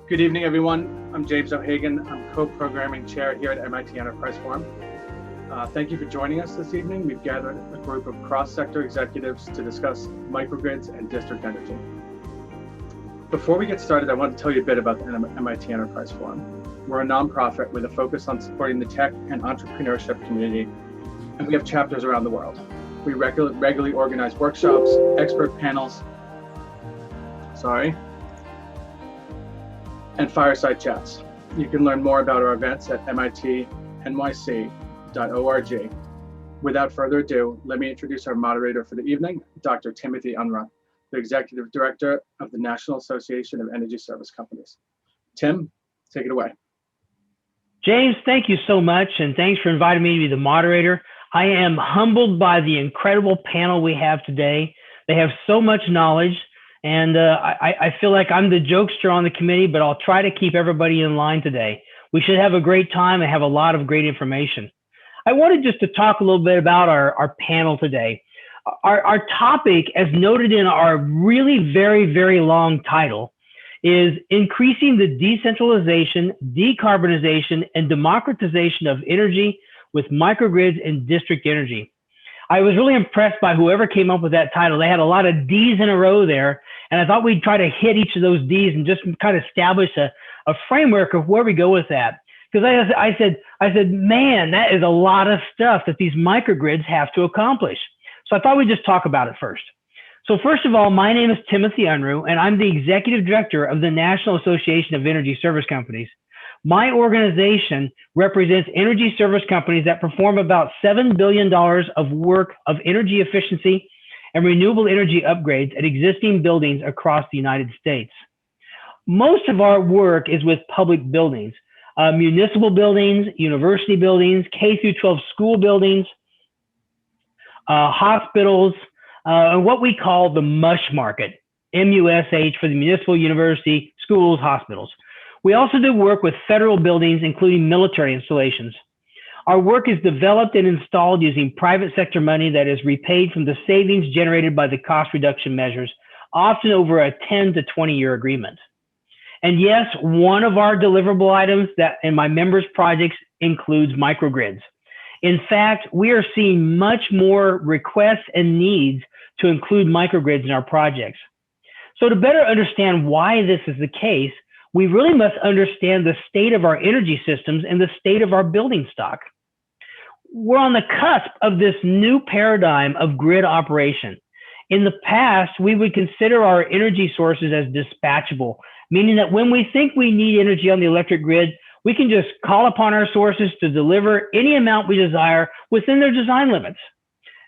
Good evening, everyone. I'm James O'Hagan. I'm co-programming chair here at MIT Enterprise Forum. Thank you for joining us this evening. We've gathered a group of cross-sector executives to discuss microgrids and district energy. Before we get started, I want to tell you a bit about the MIT Enterprise Forum. We're a nonprofit with a focus on supporting the tech and entrepreneurship community, and we have chapters around the world. We regularly organize workshops, expert panels, and fireside chats. You can learn more about our events at mitnyc.org. Without further ado, let me introduce our moderator for the evening, Dr. Timothy Unruh, the Executive Director of the National Association of Energy Service Companies. Tim, take it away. James, thank you so much, and thanks for inviting me to be the moderator. I am humbled by the incredible panel we have today. They have so much knowledge, and I feel like I'm the jokester on the committee, but I'll try to keep everybody in line today. We should have a great time and have a lot of great information. I wanted just to talk a little bit about our panel today. Our topic, as noted in our really very, very long title, is increasing the decentralization, decarbonization, and democratization of energy with microgrids and district energy. I was really impressed by whoever came up with that title. They had a lot of D's in a row there, and I thought we'd try to hit each of those D's and just kind of establish a framework of where we go with that. Because I said, man, that is a lot of stuff that these microgrids have to accomplish. So I thought we'd just talk about it first. So first of all, my name is Timothy Unruh, and I'm the Executive Director of the National Association of Energy Service Companies. My organization represents energy service companies that perform about $7 billion of work of energy efficiency and renewable energy upgrades at existing buildings across the United States. Most of our work is with public buildings, municipal buildings, university buildings, K-12 school buildings, hospitals, and what we call the MUSH market, M-U-S-H for the municipal, university, schools, hospitals. We also do work with federal buildings, including military installations. Our work is developed and installed using private sector money that is repaid from the savings generated by the cost reduction measures, often over a 10 to 20-year agreement. And yes, one of our deliverable items that in my members' projects includes microgrids. In fact, we are seeing much more requests and needs to include microgrids in our projects. So to better understand why this is the case, we really must understand the state of our energy systems and the state of our building stock. We're on the cusp of this new paradigm of grid operation. In the past, we would consider our energy sources as dispatchable, meaning that when we think we need energy on the electric grid, we can just call upon our sources to deliver any amount we desire within their design limits.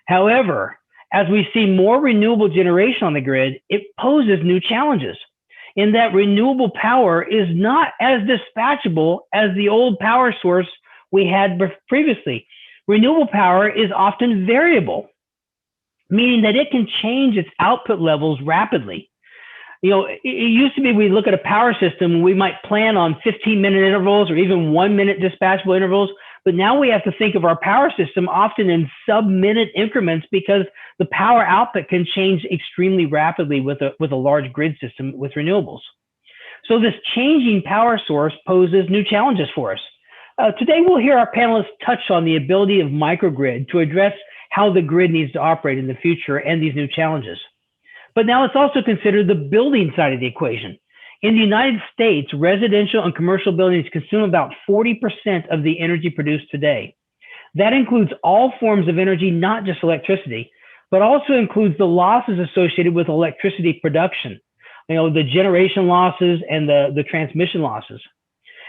However, as we see more renewable generation on the grid, it poses new challenges in that renewable power is not as dispatchable as the old power source we had previously. Renewable power is often variable, meaning that it can change its output levels rapidly. You know, it used to be we look at a power system, we might plan on 15-minute intervals or even 1-minute dispatchable intervals, but now we have to think of our power system often in sub-minute increments because the power output can change extremely rapidly with a large grid system with renewables. So this changing power source poses new challenges for us. Today, we'll hear our panelists touch on the ability of microgrid to address how the grid needs to operate in the future and these new challenges. But now let's also consider the building side of the equation. In the United States, residential and commercial buildings consume about 40% of the energy produced today. That includes all forms of energy, not just electricity, but also includes the losses associated with electricity production, you know, the generation losses and the transmission losses.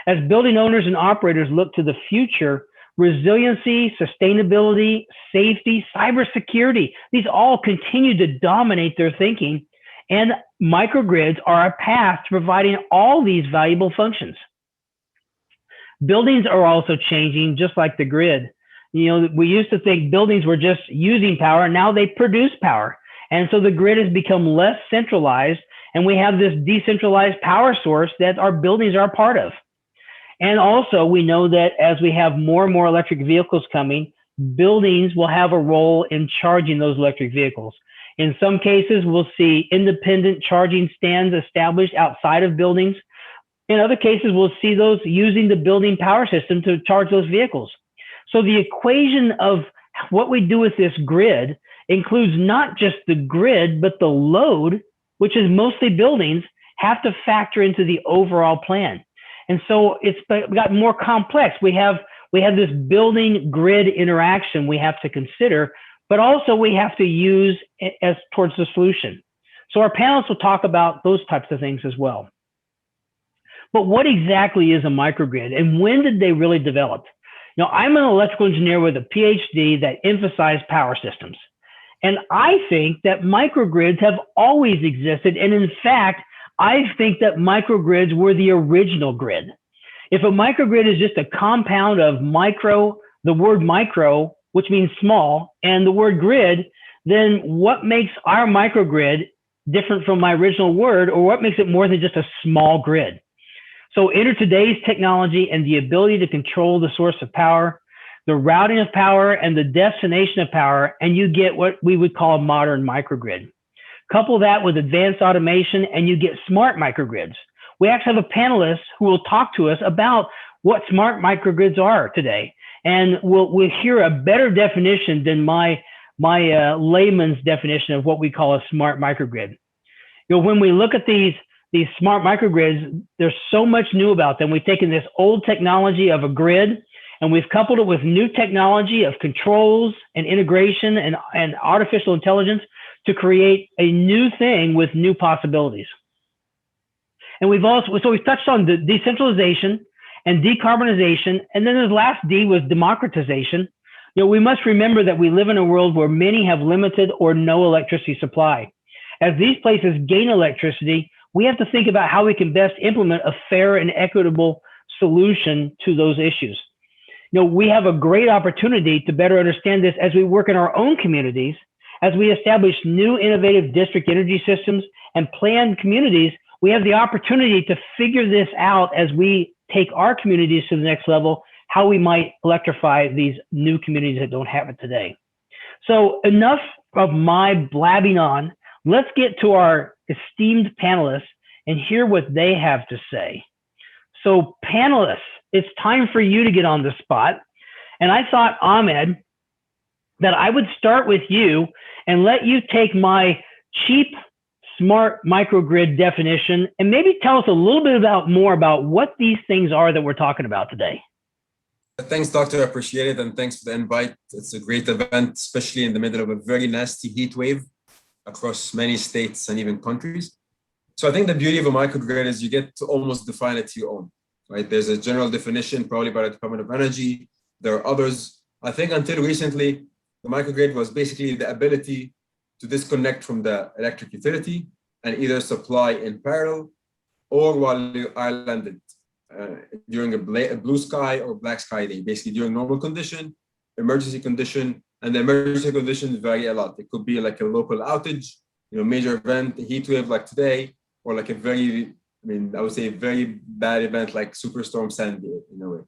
As building owners and operators look to the future, resiliency, sustainability, safety, cybersecurity, these all continue to dominate their thinking, and microgrids are a path to providing all these valuable functions. Buildings are also changing just like the grid. You know, we used to think buildings were just using power, now they produce power. And so the grid has become less centralized, and we have this decentralized power source that our buildings are a part of. And also, we know that as we have more and more electric vehicles coming, buildings will have a role in charging those electric vehicles. In some cases, we'll see independent charging stands established outside of buildings. In other cases, we'll see those using the building power system to charge those vehicles. So the equation of what we do with this grid includes not just the grid, but the load, which is mostly buildings, have to factor into the overall plan. And so it's got more complex. We have this building grid interaction we have to consider, but also we have to use as towards the solution. So our panelists will talk about those types of things as well. But what exactly is a microgrid, and when did they really develop? Now, I'm an electrical engineer with a PhD that emphasized power systems. And I think that microgrids have always existed. And in fact, I think that microgrids were the original grid. If a microgrid is just a compound of micro, the word micro, which means small, and the word grid, then what makes our microgrid different from my original word, or what makes it more than just a small grid? So enter today's technology and the ability to control the source of power, the routing of power, and the destination of power, and you get what we would call a modern microgrid. Couple that with advanced automation, and you get smart microgrids. We actually have a panelist who will talk to us about what smart microgrids are today, and we'll hear a better definition than my layman's definition of what we call a smart microgrid. You know, when we look at these smart microgrids, there's so much new about them. We've taken this old technology of a grid and we've coupled it with new technology of controls and integration and artificial intelligence to create a new thing with new possibilities. And we've touched on the decentralization and decarbonization, and then the last D was democratization. You know, we must remember that we live in a world where many have limited or no electricity supply. As these places gain electricity, we have to think about how we can best implement a fair and equitable solution to those issues. You know, we have a great opportunity to better understand this as we work in our own communities, as we establish new innovative district energy systems and planned communities. We have the opportunity to figure this out as we take our communities to the next level, how we might electrify these new communities that don't have it today. So enough of my blabbing on. Let's get to our esteemed panelists and hear what they have to say. So panelists, it's time for you to get on the spot. And I thought, Ahmed, that I would start with you and let you take my cheap, smart microgrid definition and maybe tell us a little bit more about what these things are that we're talking about today. Thanks, Doctor. I appreciate it. And thanks for the invite. It's a great event, especially in the middle of a very nasty heat wave across many states and even countries. So I think the beauty of a microgrid is you get to almost define it to your own, right? There's a general definition probably by the Department of Energy. There are others. I think until recently, the microgrid was basically the ability to disconnect from the electric utility and either supply in parallel or while you're islanded during a blue sky or black sky day, basically during normal condition, emergency condition, and the emergency conditions vary a lot. It could be like a local outage, major event, a heat wave like today, or like a very, I would say a very bad event like Superstorm Sandy in a way.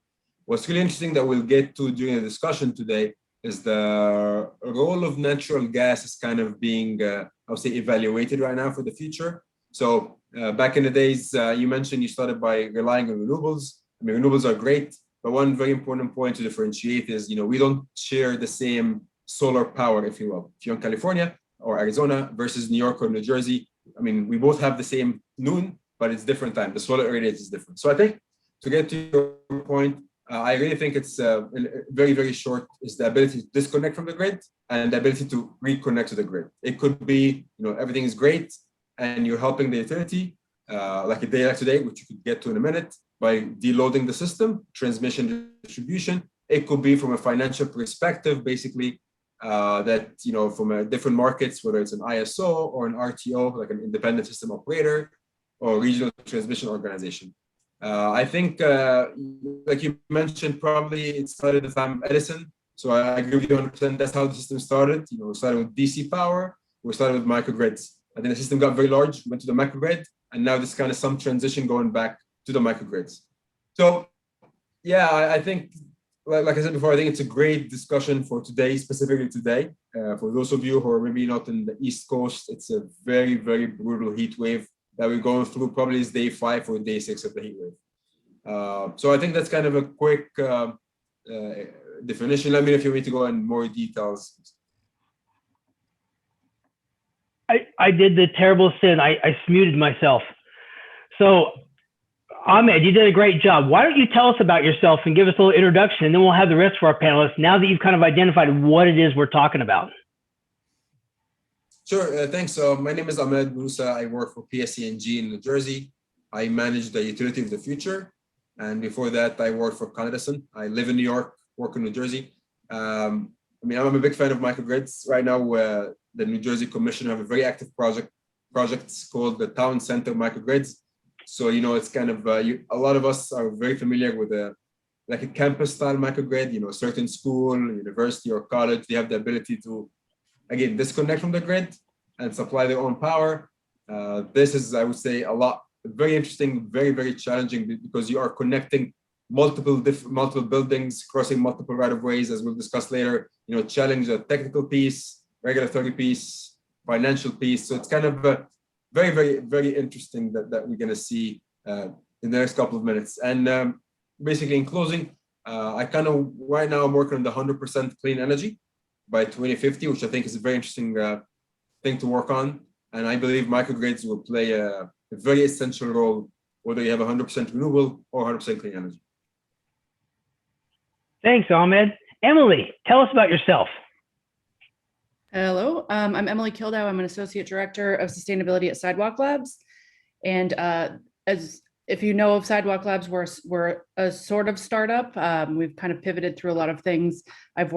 What's really interesting that we'll get to during the discussion today is the role of natural gas is kind of being, I would say, evaluated right now for the future. So back in the days, you mentioned you started by relying on renewables. Renewables are great, but one very important point to differentiate is, we don't share the same solar power, if you will. If you're in California or Arizona versus New York or New Jersey, we both have the same noon, but it's different time. The solar radius is different. So I think to get to your point, I really think it's very, very short is the ability to disconnect from the grid and the ability to reconnect to the grid. It could be, everything is great and you're helping the utility, like a day like today, which you could get to in a minute, by deloading the system, transmission, distribution. It could be from a financial perspective, basically, that, from different markets, whether it's an ISO or an RTO, like an independent system operator or regional transmission organization. I think, like you mentioned, probably it started at the time of Edison. So I agree with you 100%. That's how the system started. We started with DC power. We started with microgrids. And then the system got very large, went to the microgrid. And now there's kind of some transition going back to the microgrids. So, yeah, I think, like I said before, I think it's a great discussion for today, specifically today. For those of you who are maybe not in the East Coast, it's a very, very brutal heat wave that we're going through probably is day 5 or day 6 of the heat wave. So I think that's kind of a quick definition. Let me know if you want me to go in more details. I did the terrible sin. I muted myself. So Ahmed, you did a great job. Why don't you tell us about yourself and give us a little introduction, and then we'll have the rest of our panelists now that you've kind of identified what it is we're talking about. Sure, thanks. My name is Ahmed Mousa. I work for PSEG in New Jersey. I manage the utility of the future. And before that, I worked for Con Edison. I live in New York, work in New Jersey. I'm a big fan of microgrids. Right now, the New Jersey Commission have a very active project called the Town Center Microgrids. So, it's kind of, a lot of us are very familiar with like a campus style microgrid, a certain school, university or college, they have the ability to, again, disconnect from the grid and supply their own power. This is, I would say, very interesting, very, very challenging because you are connecting multiple buildings, crossing multiple right-of-ways, as we'll discuss later, challenge a technical piece, regulatory piece, financial piece. So it's kind of very, very, very interesting that we're going to see in the next couple of minutes. And basically, in closing, right now I'm working on the 100% clean energy by 2050, which I think is a very interesting thing to work on. And I believe microgrids will play a very essential role, whether you have 100% renewable or 100% clean energy. Thanks, Ahmed. Emily, tell us about yourself. Hello, I'm Emily Kildow. I'm an associate director of sustainability at Sidewalk Labs. And if you know of Sidewalk Labs, we're a sort of startup. We've kind of pivoted through a lot of things. I've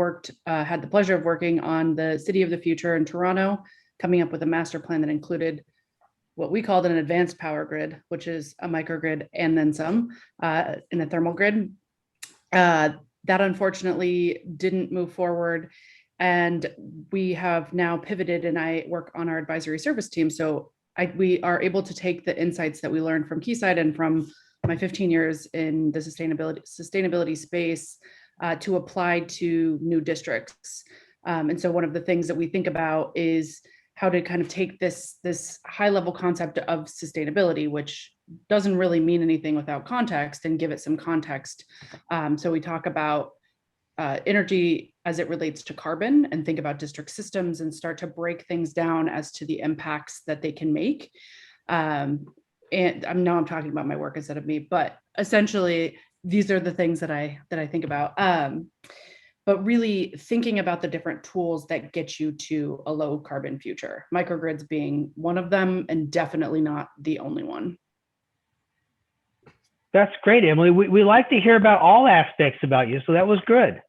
had the pleasure of working on the City of the Future in Toronto, coming up with a master plan that included what we called an advanced power grid, which is a microgrid and then some in a thermal grid. That unfortunately didn't move forward. And we have now pivoted, and I work on our advisory service team. So we are able to take the insights that we learned from Quayside and from my 15 years in the sustainability space to apply to new districts. And so one of the things that we think about is how to kind of take this high level concept of sustainability, which doesn't really mean anything without context, and give it some context. So we talk about energy as it relates to carbon and think about district systems and start to break things down as to the impacts that they can make. And I'm talking about my work instead of me, but essentially these are the things that I think about. But really thinking about the different tools that get you to a low carbon future, microgrids being one of them, and definitely not the only one. That's great, Emily. We like to hear about all aspects about you, so that was good.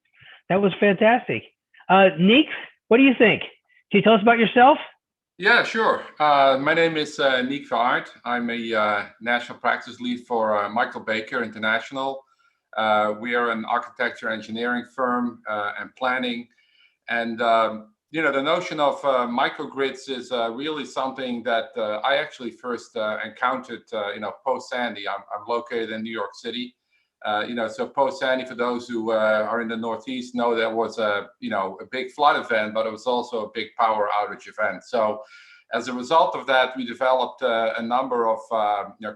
That was fantastic. Niek, what do you think? Can you tell us about yourself? Yeah, sure. My name is Niek Veraart. I'm a national practice lead for Michael Baker International. We are an architecture engineering firm and planning. And, the notion of microgrids is really something that I actually first encountered, post-Sandy. I'm located in New York City. So post-Sandy, for those who are in the Northeast, know there was a big flood event, but it was also a big power outage event. So as a result of that, we developed a number of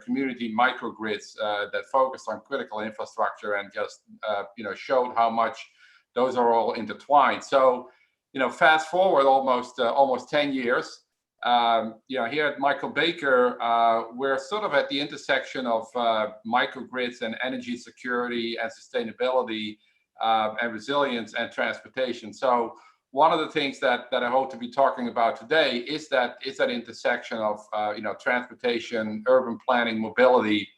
community microgrids that focused on critical infrastructure and just showed how much those are all intertwined. So fast forward almost 10 years. Here at Michael Baker, we're sort of at the intersection of microgrids and energy security and sustainability and resilience and transportation. So one of the things that I hope to be talking about today is that intersection of transportation, urban planning, mobility,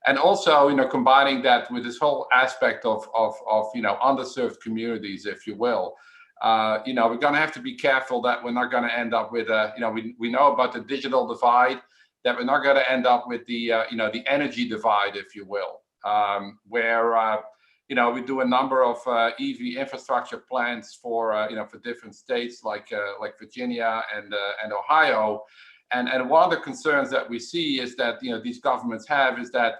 and also combining that with this whole aspect of underserved communities, if you will. We're going to have to be careful that we're not going to end up with we know about the digital divide, that we're not going to end up with the the energy divide, if you will, where we do a number of EV infrastructure plans for different states like Virginia and Ohio, and one of the concerns that we see is that these governments have is that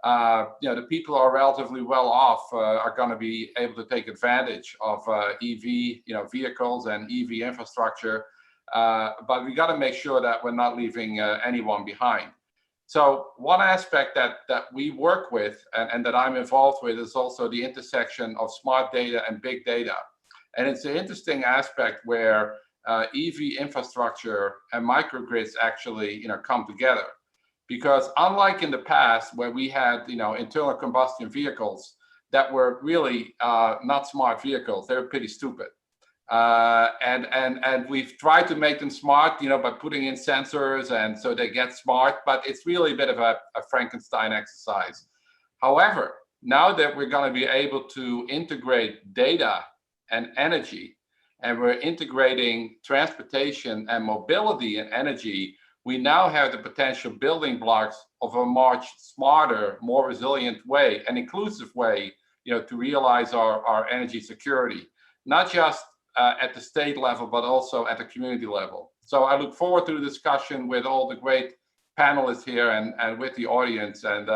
the people who are relatively well off are going to be able to take advantage of EV vehicles and EV infrastructure, but we got to make sure that we're not leaving anyone behind. So one aspect that we work with and that I'm involved with is also the intersection of smart data and big data. And it's an interesting aspect where EV infrastructure and microgrids actually come together. Because unlike in the past where we had internal combustion vehicles that were really not smart vehicles, they were pretty stupid. And we've tried to make them smart, by putting in sensors and so they get smart, but it's really a bit of a Frankenstein exercise. However, now that we're going to be able to integrate data and energy, and we're integrating transportation and mobility and energy, we now have the potential building blocks of a much smarter, more resilient way, an inclusive way, to realize our energy security, not just at the state level, but also at the community level. So I look forward to the discussion with all the great panelists here and with the audience and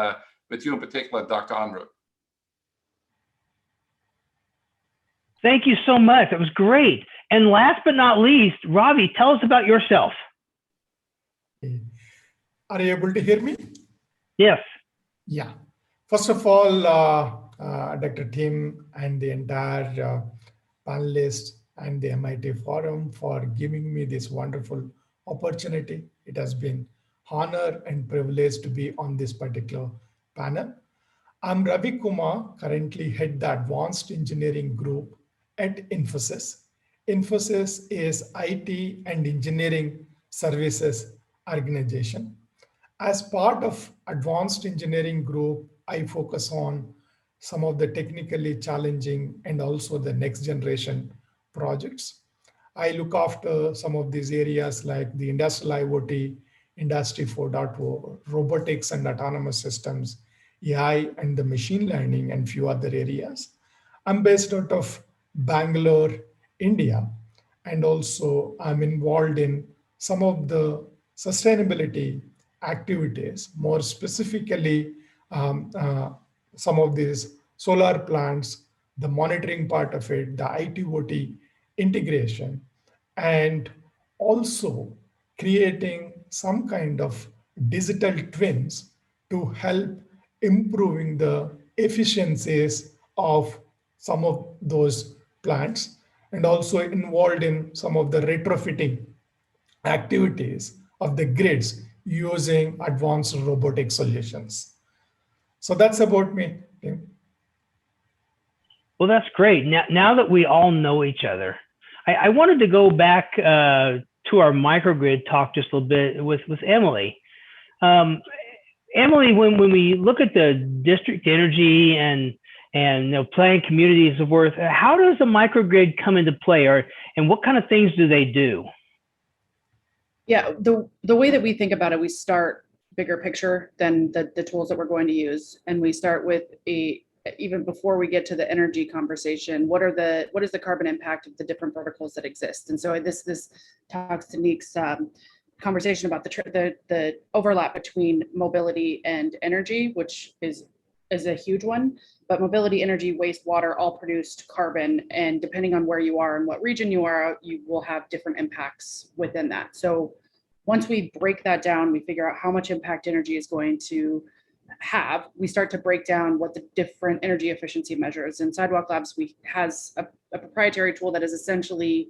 with you in particular, Dr. Unruh. Thank you so much. That was great. And last but not least, Ravi, tell us about yourself. Are you able to hear me? Yes. Yeah. First of all, Dr. Tim and the entire panelists and the MIT Forum for giving me this wonderful opportunity. It has been honor and privilege to be on this particular panel. I'm Ravi Kumar, currently head the Advanced Engineering Group at Infosys. Infosys is IT and engineering services organization. As part of Advanced Engineering Group, I focus on some of the technically challenging and also the next generation projects. I look after some of these areas like the industrial IoT, Industry 4.0, robotics and autonomous systems, AI and the machine learning, and few other areas. I'm based out of Bangalore, India, and also I'm involved in some of the sustainability activities, more specifically some of these solar plants, the monitoring part of it, the IT/OT integration, and also creating some kind of digital twins to help improving the efficiencies of some of those plants, and also involved in some of the retrofitting activities of the grids using advanced robotic solutions. So that's about me, Tim. Well, that's great. Now that we all know each other, I wanted to go back to our microgrid talk just a little bit with Emily. Emily, when we look at the district energy and planned communities of worth, how does the microgrid come into play, and what kind of things do they do? Yeah, the way that we think about it, we start bigger picture than the tools that we're going to use, and we start with even before we get to the energy conversation, what is the carbon impact of the different protocols that exist? And so this talks to Niek's conversation about the overlap between mobility and energy, which is a huge one. But mobility, energy, wastewater all produced carbon, and depending on where you are and what region you are, you will have different impacts within that. So once we break that down, we figure out how much impact energy is going to have, we start to break down what the different energy efficiency measures. In Sidewalk Labs, has a proprietary tool that is essentially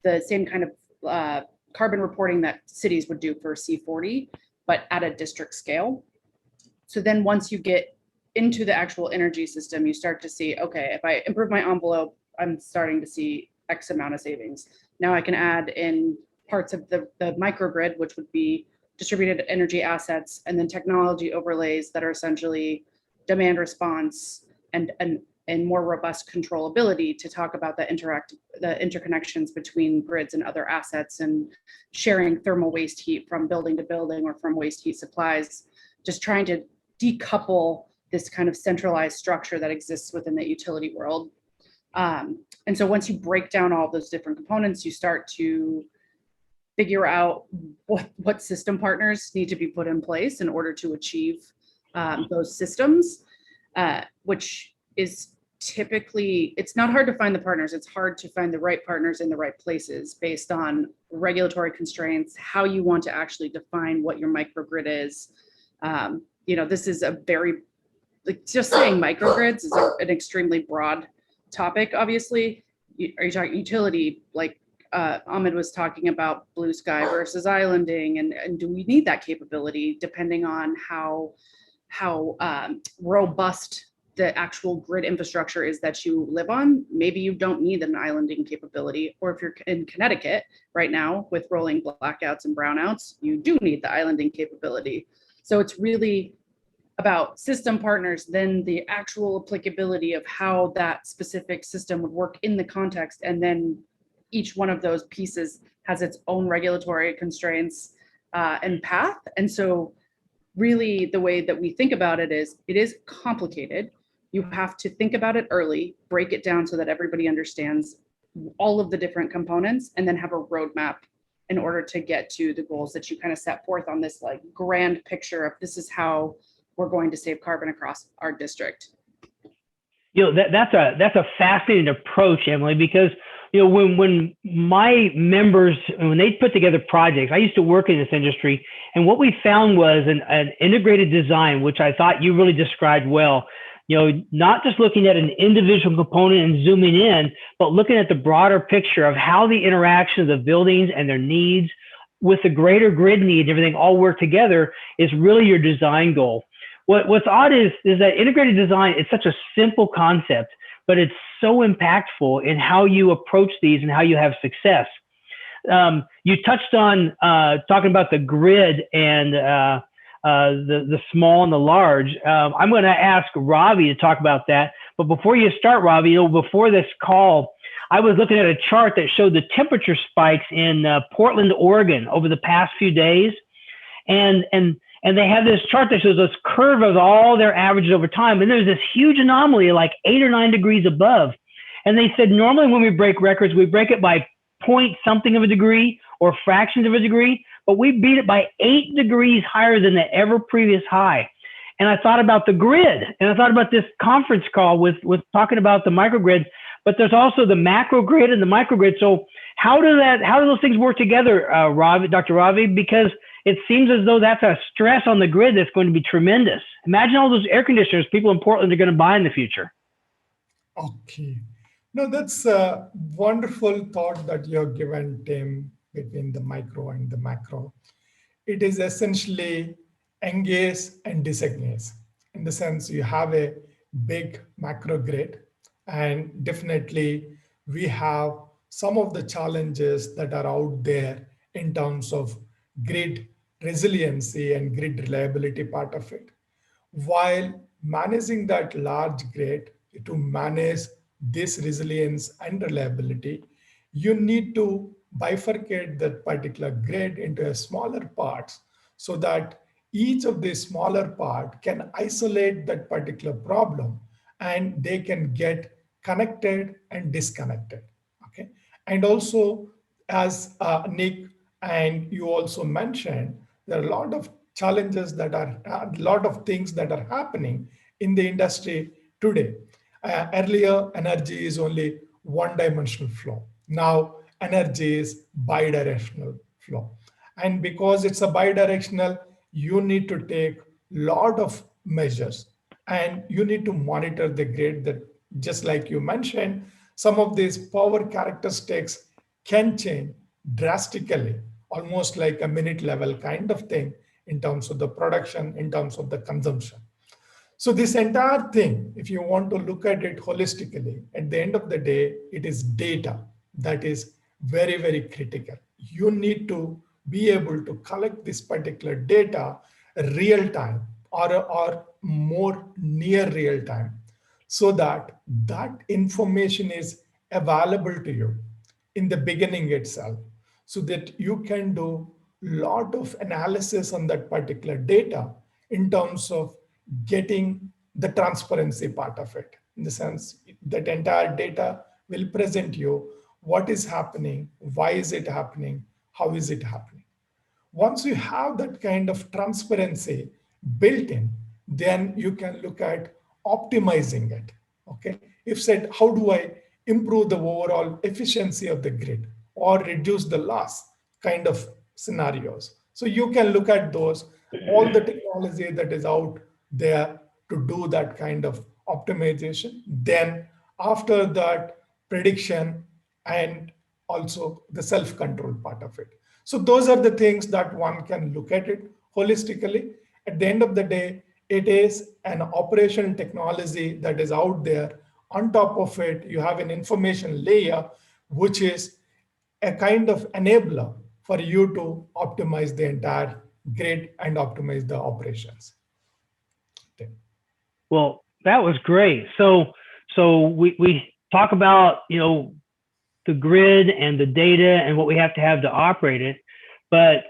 the same kind of carbon reporting that cities would do for C40, but at a district scale. So then once you get into the actual energy system, you start to see, okay, if I improve my envelope, I'm starting to see X amount of savings. Now I can add in parts of the microgrid, which would be distributed energy assets, and then technology overlays that are essentially demand response and more robust controllability to talk about the interconnections between grids and other assets, and sharing thermal waste heat from building to building or from waste heat supplies, just trying to decouple this kind of centralized structure that exists within the utility world. And so once you break down all those different components, you start to figure out what system partners need to be put in place in order to achieve those systems, which is typically, it's not hard to find the partners, it's hard to find the right partners in the right places based on regulatory constraints, how you want to actually define what your microgrid is, This is a very, like, just saying microgrids is an extremely broad topic, obviously. Are you talking utility, like Ahmed was talking about blue sky versus islanding, and do we need that capability depending on how robust the actual grid infrastructure is that you live on? Maybe you don't need an islanding capability, or if you're in Connecticut right now with rolling blackouts and brownouts, you do need the islanding capability. So it's really about system partners, then the actual applicability of how that specific system would work in the context, and then each one of those pieces has its own regulatory constraints and path. And so really the way that we think about it is complicated. You have to think about it early, break it down so that everybody understands all of the different components, and then have a roadmap in order to get to the goals that you kind of set forth on this like grand picture of this is how we're going to save carbon across our district. That's a fascinating approach, Emily, because when my members, when they put together projects, I used to work in this industry, and what we found was an integrated design, which I thought you really described well. Not just looking at an individual component and zooming in, but looking at the broader picture of how the interaction of the buildings and their needs with the greater grid need and everything all work together is really your design goal. What's odd is that integrated design is such a simple concept, but it's so impactful in how you approach these and how you have success. You touched on talking about the grid and the small and the large. I'm going to ask Ravi to talk about that. But before you start, Ravi, before this call, I was looking at a chart that showed the temperature spikes in Portland, Oregon over the past few days. And they have this chart that shows this curve of all their averages over time. And there's this huge anomaly, like 8 or 9 degrees above. And they said, normally when we break records, we break it by point something of a degree or fractions of a degree, but we beat it by 8 degrees higher than the ever previous high. And I thought about the grid, and I thought about this conference call with talking about the microgrid, but there's also the macro grid and the microgrid. So how do those things work together, Ravi, Dr. Ravi? Because it seems as though that's a stress on the grid that's going to be tremendous. Imagine all those air conditioners people in Portland are going to buy in the future. Okay. No, that's a wonderful thought that you have given, Tim, between the micro and the macro. It is essentially engage and disengage. In the sense you have a big macro grid, and definitely we have some of the challenges that are out there in terms of grid resiliency and grid reliability part of it. While managing that large grid to manage this resilience and reliability, you need to bifurcate that particular grid into smaller parts so that each of the smaller part can isolate that particular problem and they can get connected and disconnected. Okay. And also, as Niek and you also mentioned, there are a lot of challenges that are a lot of things that are happening in the industry today. Earlier, energy is only one-dimensional flow. Now, energy is bidirectional flow. And because it's a bidirectional, you need to take a lot of measures and you need to monitor the grid that, just like you mentioned, some of these power characteristics can change drastically, almost like a minute level kind of thing in terms of the production, in terms of the consumption. So this entire thing, if you want to look at it holistically, at the end of the day, it is data that is very, very critical. You need to be able to collect this particular data real time or more near real time so that that information is available to you in the beginning itself so that you can do a lot of analysis on that particular data in terms of getting the transparency part of it. In the sense that entire data will present you what is happening, why is it happening, how is it happening. Once you have that kind of transparency built in, then you can look at optimizing it. Okay. If said, how do I improve the overall efficiency of the grid or reduce the loss kind of scenarios? So you can look at those. All the technology technology that is out there to do that kind of optimization. Then after that, prediction and also the self-control part of it. So those are the things that one can look at it holistically. At the end of the day, it is an operation technology that is out there. On top of it, you have an information layer, which is a kind of enabler for you to optimize the entire grid and optimize the operations. Well, that was great. So we talk about, the grid and the data and what we have to operate it. But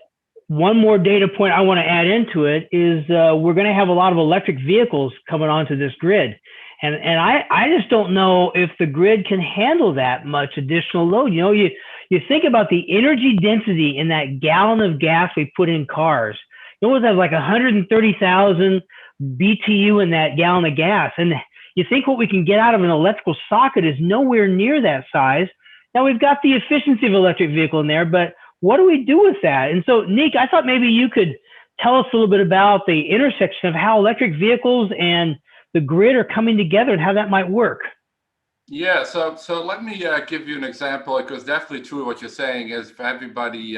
one more data point I want to add into it is we're going to have a lot of electric vehicles coming onto this grid. And I just don't know if the grid can handle that much additional load. You think about the energy density in that gallon of gas we put in cars. You always have like 130,000 BTU in that gallon of gas. And you think what we can get out of an electrical socket is nowhere near that size. Now we've got the efficiency of electric vehicle in there, but what do we do with that? And so, Niek, I thought maybe you could tell us a little bit about the intersection of how electric vehicles and the grid are coming together and how that might work. Yeah, so let me give you an example, because definitely true what you're saying is if everybody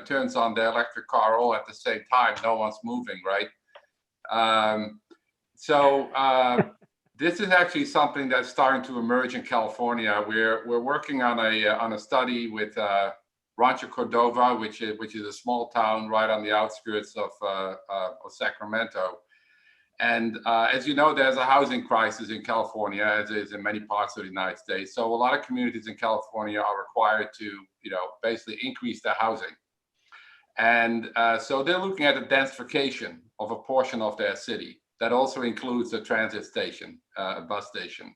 turns on their electric car all at the same time, no one's moving, right? This is actually something that's starting to emerge in California. We're working on a study with Rancho Cordova, which is a small town right on the outskirts of Sacramento. And as you know, there's a housing crisis in California, as is in many parts of the United States. So a lot of communities in California are required to, basically increase their housing. And so they're looking at the densification of a portion of their city. That also includes a transit station, a bus station.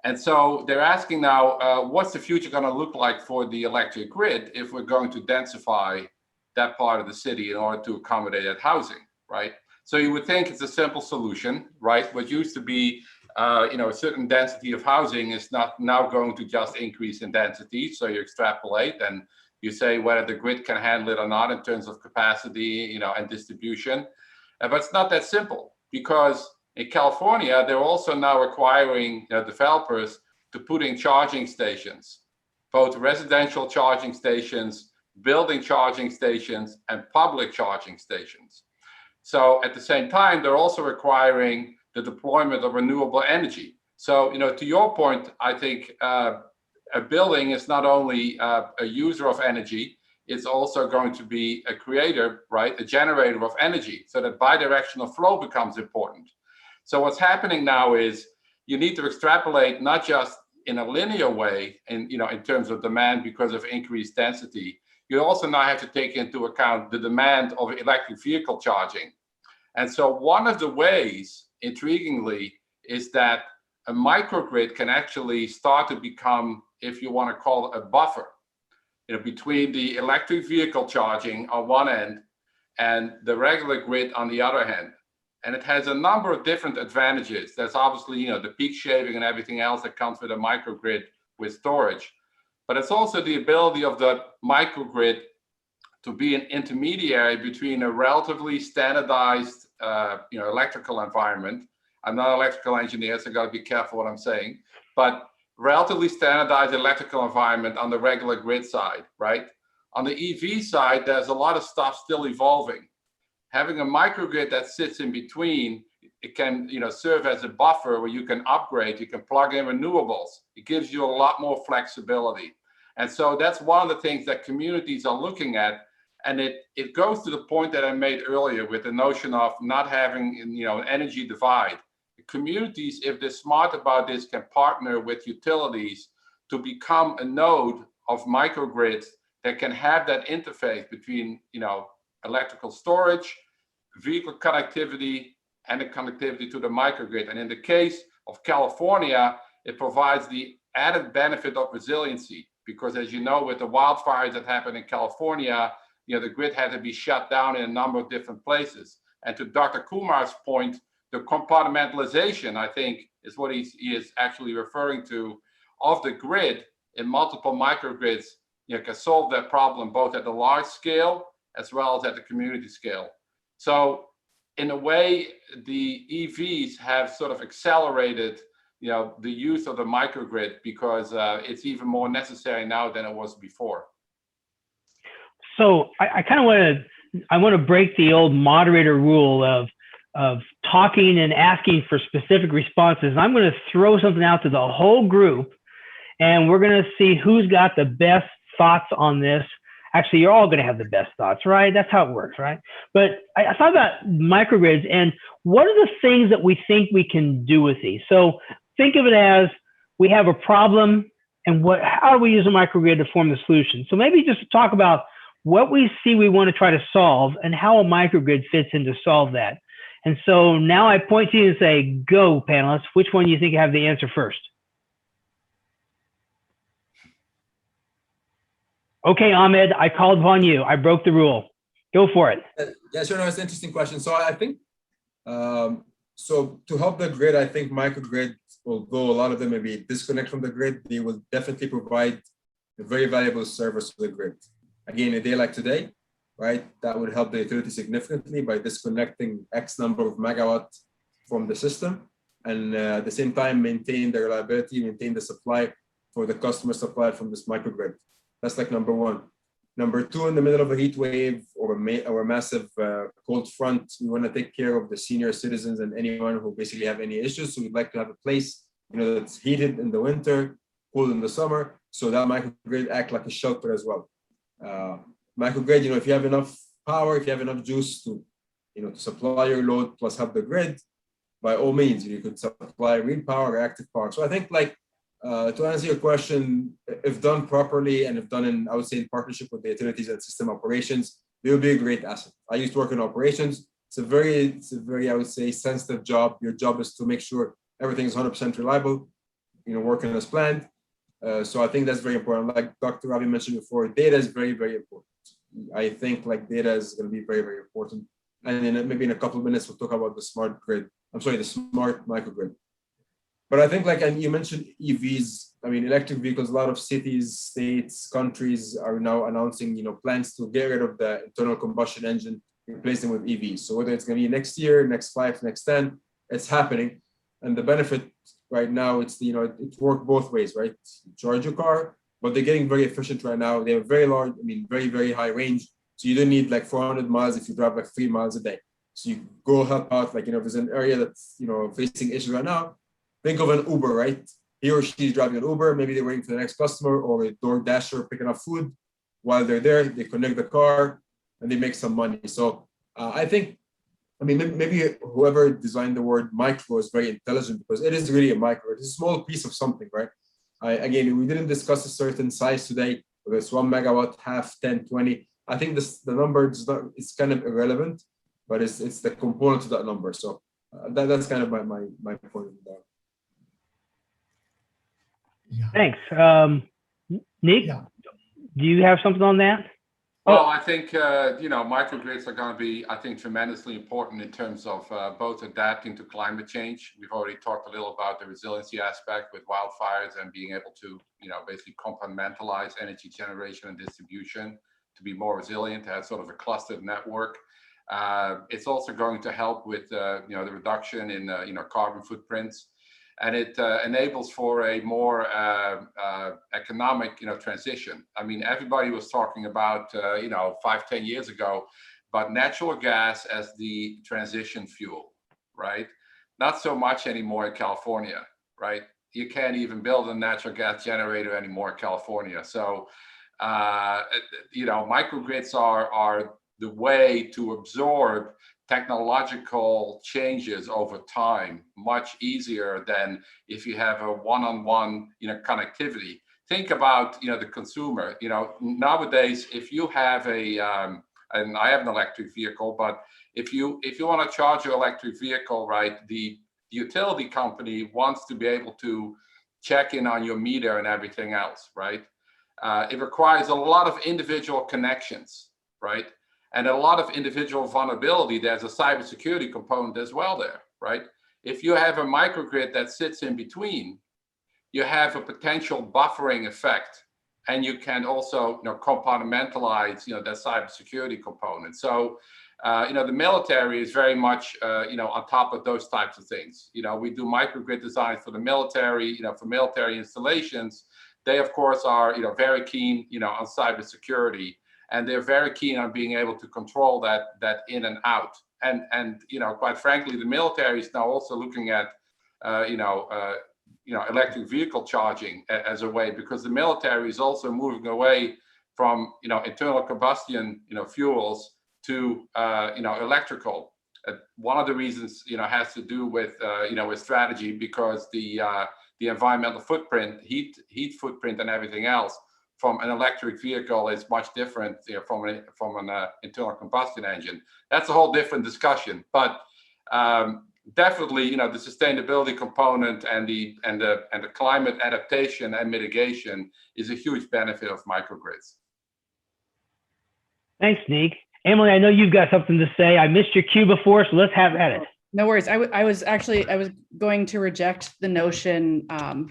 And so they're asking now, what's the future going to look like for the electric grid if we're going to densify that part of the city in order to accommodate that housing, right? So you would think it's a simple solution, right? What used to be, a certain density of housing is not now going to just increase in density. So you extrapolate and you say whether the grid can handle it or not in terms of capacity, and distribution. But it's not that simple, because in California, they're also now requiring developers to put in charging stations, both residential charging stations, building charging stations, and public charging stations. So at the same time, they're also requiring the deployment of renewable energy. So, to your point, I think a building is not only a user of energy, it's also going to be a creator, right? A generator of energy. So that bidirectional flow becomes important. So what's happening now is you need to extrapolate not just in a linear way in terms of demand because of increased density. You also now have to take into account the demand of electric vehicle charging. And so one of the ways, intriguingly, is that a microgrid can actually start to become, if you want to call it, a buffer, between the electric vehicle charging on one end and the regular grid on the other hand. And it has a number of different advantages. There's obviously, the peak shaving and everything else that comes with a microgrid with storage. But it's also the ability of the microgrid to be an intermediary between a relatively standardized, electrical environment. I'm not an electrical engineer, so I got to be careful what I'm saying. But relatively standardized electrical environment on the regular grid side, right? On the EV side, there's a lot of stuff still evolving. Having a microgrid that sits in between, it can serve as a buffer where you can upgrade, you can plug in renewables. It gives you a lot more flexibility. And so that's one of the things that communities are looking at. And it goes to the point that I made earlier with the notion of not having an energy divide. Communities, if they're smart about this, can partner with utilities to become a node of microgrids that can have that interface between electrical storage, vehicle connectivity, and the connectivity to the microgrid. And in the case of California, it provides the added benefit of resiliency, because as you know, with the wildfires that happened in California, the grid had to be shut down in a number of different places. And to Dr. Kumar's point, the compartmentalization, I think, is what he is actually referring to, of the grid in multiple microgrids, can solve that problem both at the large scale as well as at the community scale. So in a way, the EVs have sort of accelerated, the use of the microgrid because it's even more necessary now than it was before. So I kind of want to break the old moderator rule of talking and asking for specific responses. I'm going to throw something out to the whole group, and we're going to see who's got the best thoughts on this. Actually, you're all going to have the best thoughts, right? That's how it works, right? But I thought about microgrids and what are the things that we think we can do with these? So think of it as we have a problem and how do we use a microgrid to form the solution? So maybe just talk about what we see we want to try to solve and how a microgrid fits in to solve that. And so now I point to you and say, go panelists, which one do you think have the answer first? Okay, Ahmed, I called upon you. I broke the rule. Go for it. Yeah, sure. No, it's an interesting question. So I think, so to help the grid, I think microgrid, although a lot of them may be disconnect from the grid, they will definitely provide a very valuable service to the grid. Again, a day like today, right, that would help the utility significantly by disconnecting X number of megawatt from the system, and at the same time maintain the reliability, maintain the supply for the customer supplied from this microgrid. That's like number one. Number two, in the middle of a heat wave or a massive cold front, we want to take care of the senior citizens and anyone who basically have any issues. So we'd like to have a place, that's heated in the winter, cool in the summer. So that microgrid act like a shelter as well. Microgrid, if you have enough power, if you have enough juice to, to supply your load plus have the grid, by all means, you could supply real power or active power. So I think to answer your question, if done properly and if done in, I would say in partnership with the utilities and system operations, they will be a great asset. I used to work in operations. It's a very, I would say, sensitive job. Your job is to make sure everything is 100% reliable, working as planned. So I think that's very important. Like Dr. Ravi mentioned before, data is very, very important. I think data is going to be very, very important. And then maybe in a couple of minutes, we'll talk about the smart microgrid. But I think and you mentioned EVs, electric vehicles, a lot of cities, states, countries are now announcing, plans to get rid of the internal combustion engine, replace them with EVs. So whether it's going to be next year, next 5, next 10, it's happening. And the benefit right now, it's, it works both ways, right? You charge your car, but they're getting very efficient right now. They have very large, very, very high range. So you don't need 400 miles if you drive 3 miles a day. So you go help out, if there's an area that's, facing issues right now, think of an Uber, right? He or she is driving an Uber. Maybe they're waiting for the next customer or a door dasher picking up food. While they're there, they connect the car and they make some money. So I think, maybe whoever designed the word micro is very intelligent because it is really a micro. It's a small piece of something, right? Again, we didn't discuss a certain size today, whether it's 1 megawatt, half, 10, 20. I think the number it's kind of irrelevant, but it's the component of that number. So that's kind of my point of view. Yeah. Thanks. Niek, do you have something on that? Well, I think, microgrids are going to be, I think, tremendously important in terms of both adapting to climate change. We've already talked a little about the resiliency aspect with wildfires and being able to, basically compartmentalize energy generation and distribution to be more resilient, to have sort of a clustered network. It's also going to help with, the reduction in, carbon footprints. And it enables for a more economic, transition. Everybody was talking about, 5-10 years ago, about natural gas as the transition fuel, right? Not so much anymore in California, right? You can't even build a natural gas generator anymore in California. So, microgrids are the way to absorb technological changes over time much easier than if you have a one-on-one connectivity. Think about the consumer. Nowadays, if you have and I have an electric vehicle, but if you want to charge your electric vehicle, right, the utility company wants to be able to check in on your meter and everything else, right? It requires a lot of individual connections, right? And a lot of individual vulnerability. There's a cybersecurity component as well there, right? If you have a microgrid that sits in between, you have a potential buffering effect, and you can also compartmentalize that cybersecurity component. So The military is very much, on top of those types of things. We do microgrid design for the military, for military installations. They, of course, are, very keen, on cybersecurity, and they're very keen on being able to control that in and out. And quite frankly, the military is now also looking at, electric vehicle charging as a way, because the military is also moving away from, internal combustion, fuels to, electrical. One of the reasons, has to do with, with strategy, because the environmental footprint, heat footprint, and everything else from an electric vehicle is much different, from an internal combustion engine. That's a whole different discussion. But definitely, the sustainability component and the climate adaptation and mitigation is a huge benefit of microgrids. Thanks, Niek. Emily, I know you've got something to say. I missed your cue before, so let's have at it. No worries. I was going to reject the notion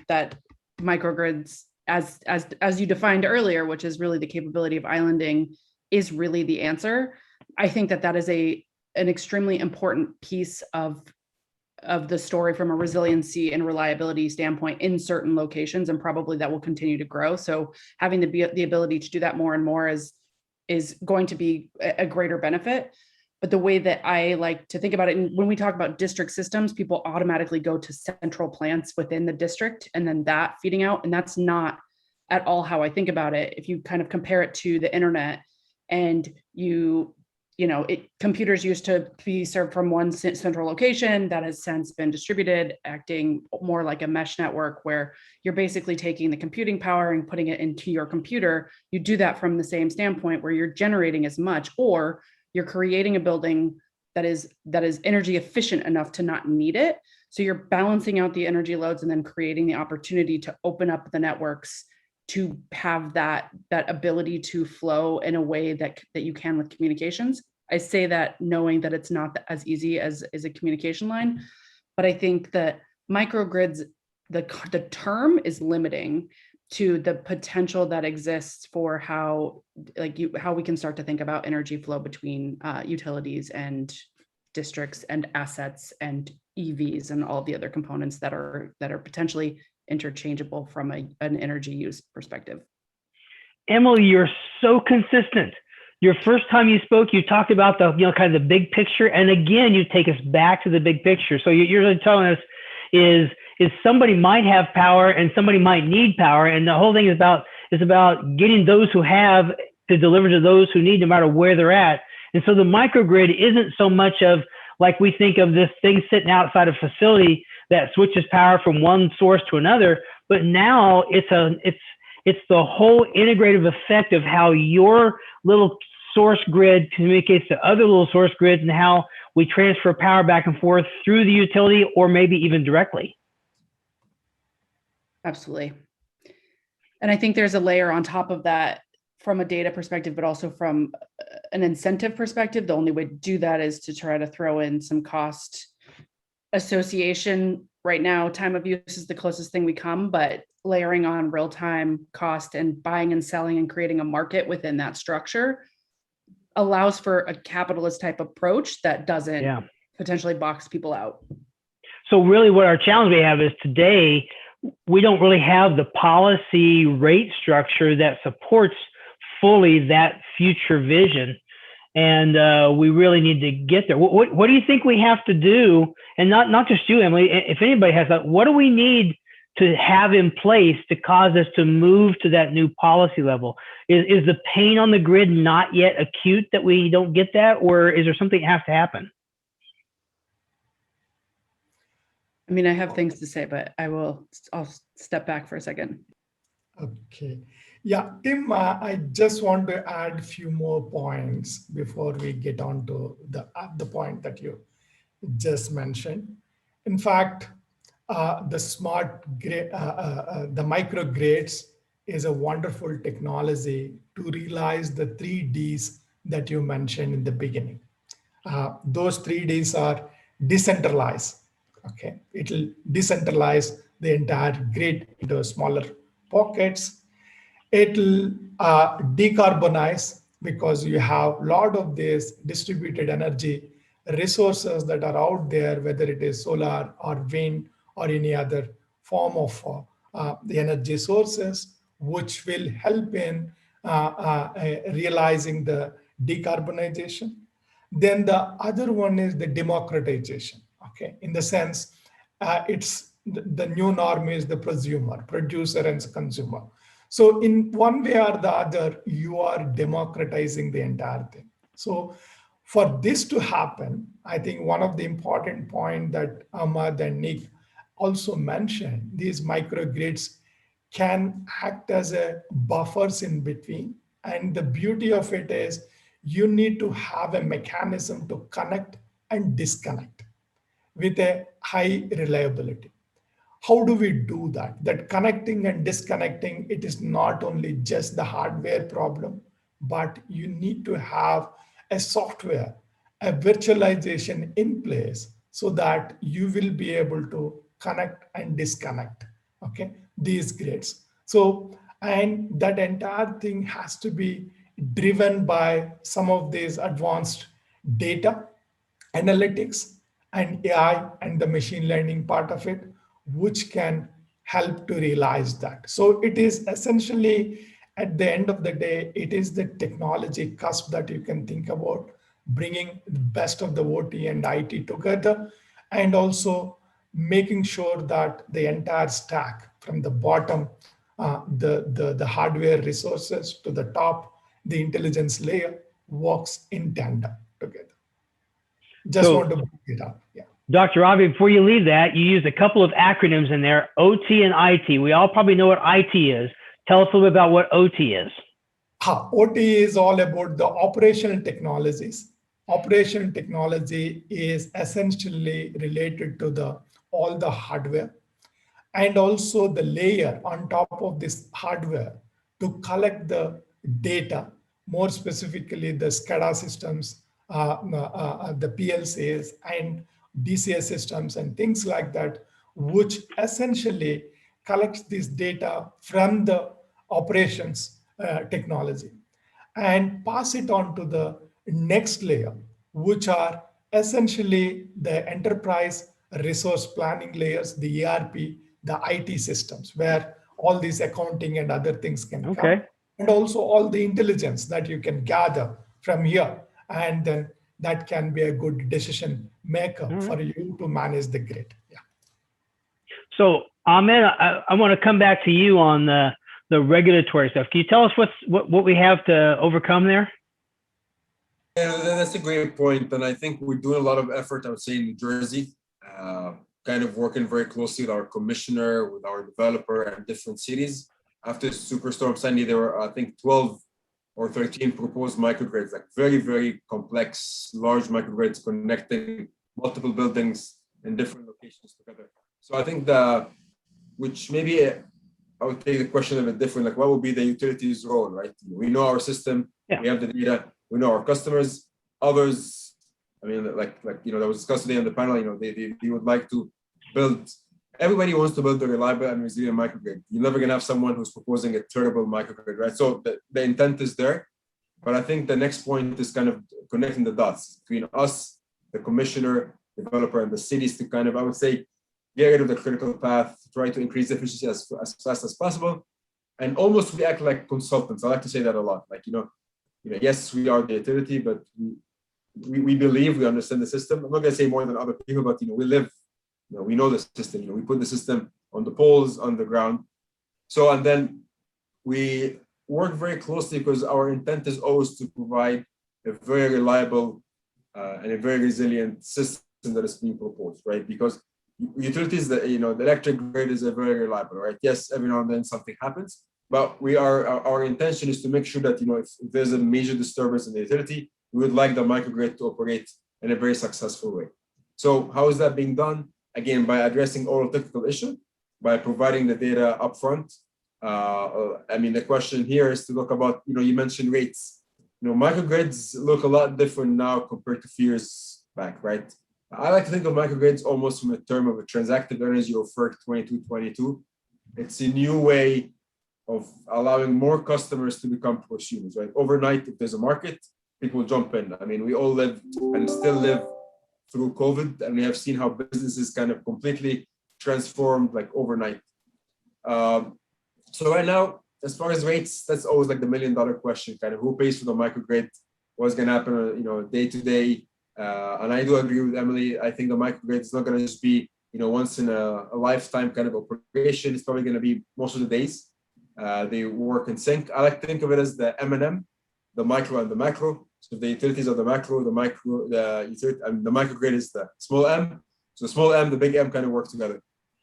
that microgrids, as you defined earlier, which is really the capability of islanding, is really the answer. I think that is an extremely important piece of the story from a resiliency and reliability standpoint in certain locations, and probably that will continue to grow. So having the ability to do that more and more is going to be a greater benefit. But the way that I like to think about it, and when we talk about district systems, people automatically go to central plants within the district and then that feeding out. And that's not at all how I think about it. If you kind of compare it to the internet, and computers used to be served from one central location that has since been distributed, acting more like a mesh network where you're basically taking the computing power and putting it into your computer. You do that from the same standpoint where you're generating as much, or you're creating a building that is energy efficient enough to not need it. So you're balancing out the energy loads and then creating the opportunity to open up the networks to have that ability to flow in a way that you can with communications. I say that knowing that it's not as easy as a communication line, but I think that microgrids, the term is limiting to the potential that exists for how we can start to think about energy flow between utilities and districts and assets and EVs and all the other components that are potentially interchangeable from an energy use perspective. Emily, you're so consistent. Your first time you spoke, you talked about the kind of the big picture, and again, you take us back to the big picture. So you're really telling us is somebody might have power and somebody might need power, and the whole thing is about getting those who have to deliver to those who need, no matter where they're at. And so the microgrid isn't so much of like we think of this thing sitting outside a facility that switches power from one source to another, but now it's the whole integrative effect of how your little source grid communicates to other little source grids, and how we transfer power back and forth through the utility, or maybe even directly. Absolutely. And I think there's a layer on top of that from a data perspective, but also from an incentive perspective. The only way to do that is to try to throw in some cost association. Right now, time of use is the closest thing we come, but layering on real-time cost and buying and selling and creating a market within that structure allows for a capitalist type approach that doesn't potentially box people out. So really what our challenge we have is today, we don't really have the policy rate structure that supports fully that future vision. And we really need to get there. What do you think we have to do? And not just you, Emily, if anybody has that, what do we need to have in place to cause us to move to that new policy level? Is the pain on the grid not yet acute that we don't get that, or is there something that has to happen? I mean, I have things to say, but I'll step back for a second. Okay. Yeah, Tim, I just want to add a few more points before we get on to the point that you just mentioned. In fact, the smart grid, the microgrids is a wonderful technology to realize the 3 Ds that you mentioned in the beginning. Those 3 Ds are decentralize. Okay, it'll decentralize the entire grid into smaller pockets. It'll decarbonize because you have a lot of these distributed energy resources that are out there, whether it is solar or wind or any other form of the energy sources, which will help in realizing the decarbonization. Then the other one is the democratization. Okay, in the sense, it's the new norm is the prosumer, producer and consumer. So in one way or the other, you are democratizing the entire thing. So for this to happen, I think one of the important point that Ahmed and Niek also mentioned, these microgrids can act as a buffers in between. And the beauty of it is you need to have a mechanism to connect and disconnect with a high reliability. How do we do that? That connecting and disconnecting, it is not only just the hardware problem, but you need to have a software, a virtualization in place so that you will be able to connect and disconnect, okay, these grids. So, and that entire thing has to be driven by some of these advanced data analytics and AI and the machine learning part of it, which can help to realize that. So it is essentially, at the end of the day, it is the technology cusp that you can think about, bringing the best of the OT and IT together, and also making sure that the entire stack from the bottom, the hardware resources to the top, the intelligence layer works in tandem together. Just want to bring it up. Yeah. Dr. Ravi, before you leave that, you used a couple of acronyms in there, OT and IT. We all probably know what IT is. Tell us a little bit about what OT is. OT is all about the operational technologies. Operational technology is essentially related to all the hardware and also the layer on top of this hardware to collect the data, more specifically the SCADA systems, the PLCs and DCS systems and things like that, which essentially collects this data from the operations technology and pass it on to the next layer, which are essentially the enterprise resource planning layers, the ERP, the IT systems, where all these accounting and other things can come, and also all the intelligence that you can gather from here. And then that can be a good decision maker for you to manage the grid. Yeah. So Ahmed, I want to come back to you on the regulatory stuff. Can you tell us what we have to overcome there? Yeah, that's a great point. And I think we're doing a lot of effort, I would say, in New Jersey, kind of working very closely with our commissioner, with our developer and different cities. After Superstorm Sandy, there were, I think, 12 or 13 proposed microgrids, like very, very complex, large microgrids connecting multiple buildings in different locations together. So I think which maybe I would take the question a bit different, like what would be the utilities role, right? We know our system, we have the data, we know our customers. Others, I mean, like that was discussed today on the panel, they would like to build, everybody wants to build a reliable and resilient microgrid. You're never gonna have someone who's proposing a terrible microgrid, right? So the intent is there, but I think the next point is kind of connecting the dots between us, the commissioner, developer, and the cities to kind of, I would say, get rid of the critical path, try to increase efficiency as fast as possible, and almost we act like consultants. I like to say that a lot. Like, yes, we are the utility, but we believe we understand the system. I'm not going to say more than other people, but we live, we know the system. We put the system on the poles, on the ground. So, and then we work very closely because our intent is always to provide a very reliable and a very resilient system that is being proposed, right? Because utilities, the electric grid is a very reliable, right? Yes, every now and then something happens, but our intention is to make sure that if there's a major disturbance in the utility, we would like the microgrid to operate in a very successful way. So how is that being done? Again, by addressing all technical issues, by providing the data upfront. I mean, the question here is to look about, you mentioned rates. Microgrids look a lot different now compared to a few years back, right? I like to think of microgrids almost from a term of a transactive energy of FERC 2222. It's a new way of allowing more customers to become prosumers, right? Overnight, if there's a market, people jump in. I mean, we all live and still live through COVID, and we have seen how businesses kind of completely transformed like overnight. So right now, as far as rates, that's always like the $1 million question, kind of who pays for the microgrid, what's going to happen, day to day. And I do agree with Emily. I think the microgrid is not going to just be, once in a lifetime kind of operation. It's probably going to be most of the days. They work in sync. I like to think of it as the M&M, the micro and the macro. So the utilities are the macro, the utility, and the microgrid is the small m. So the small m, the big M kind of work together.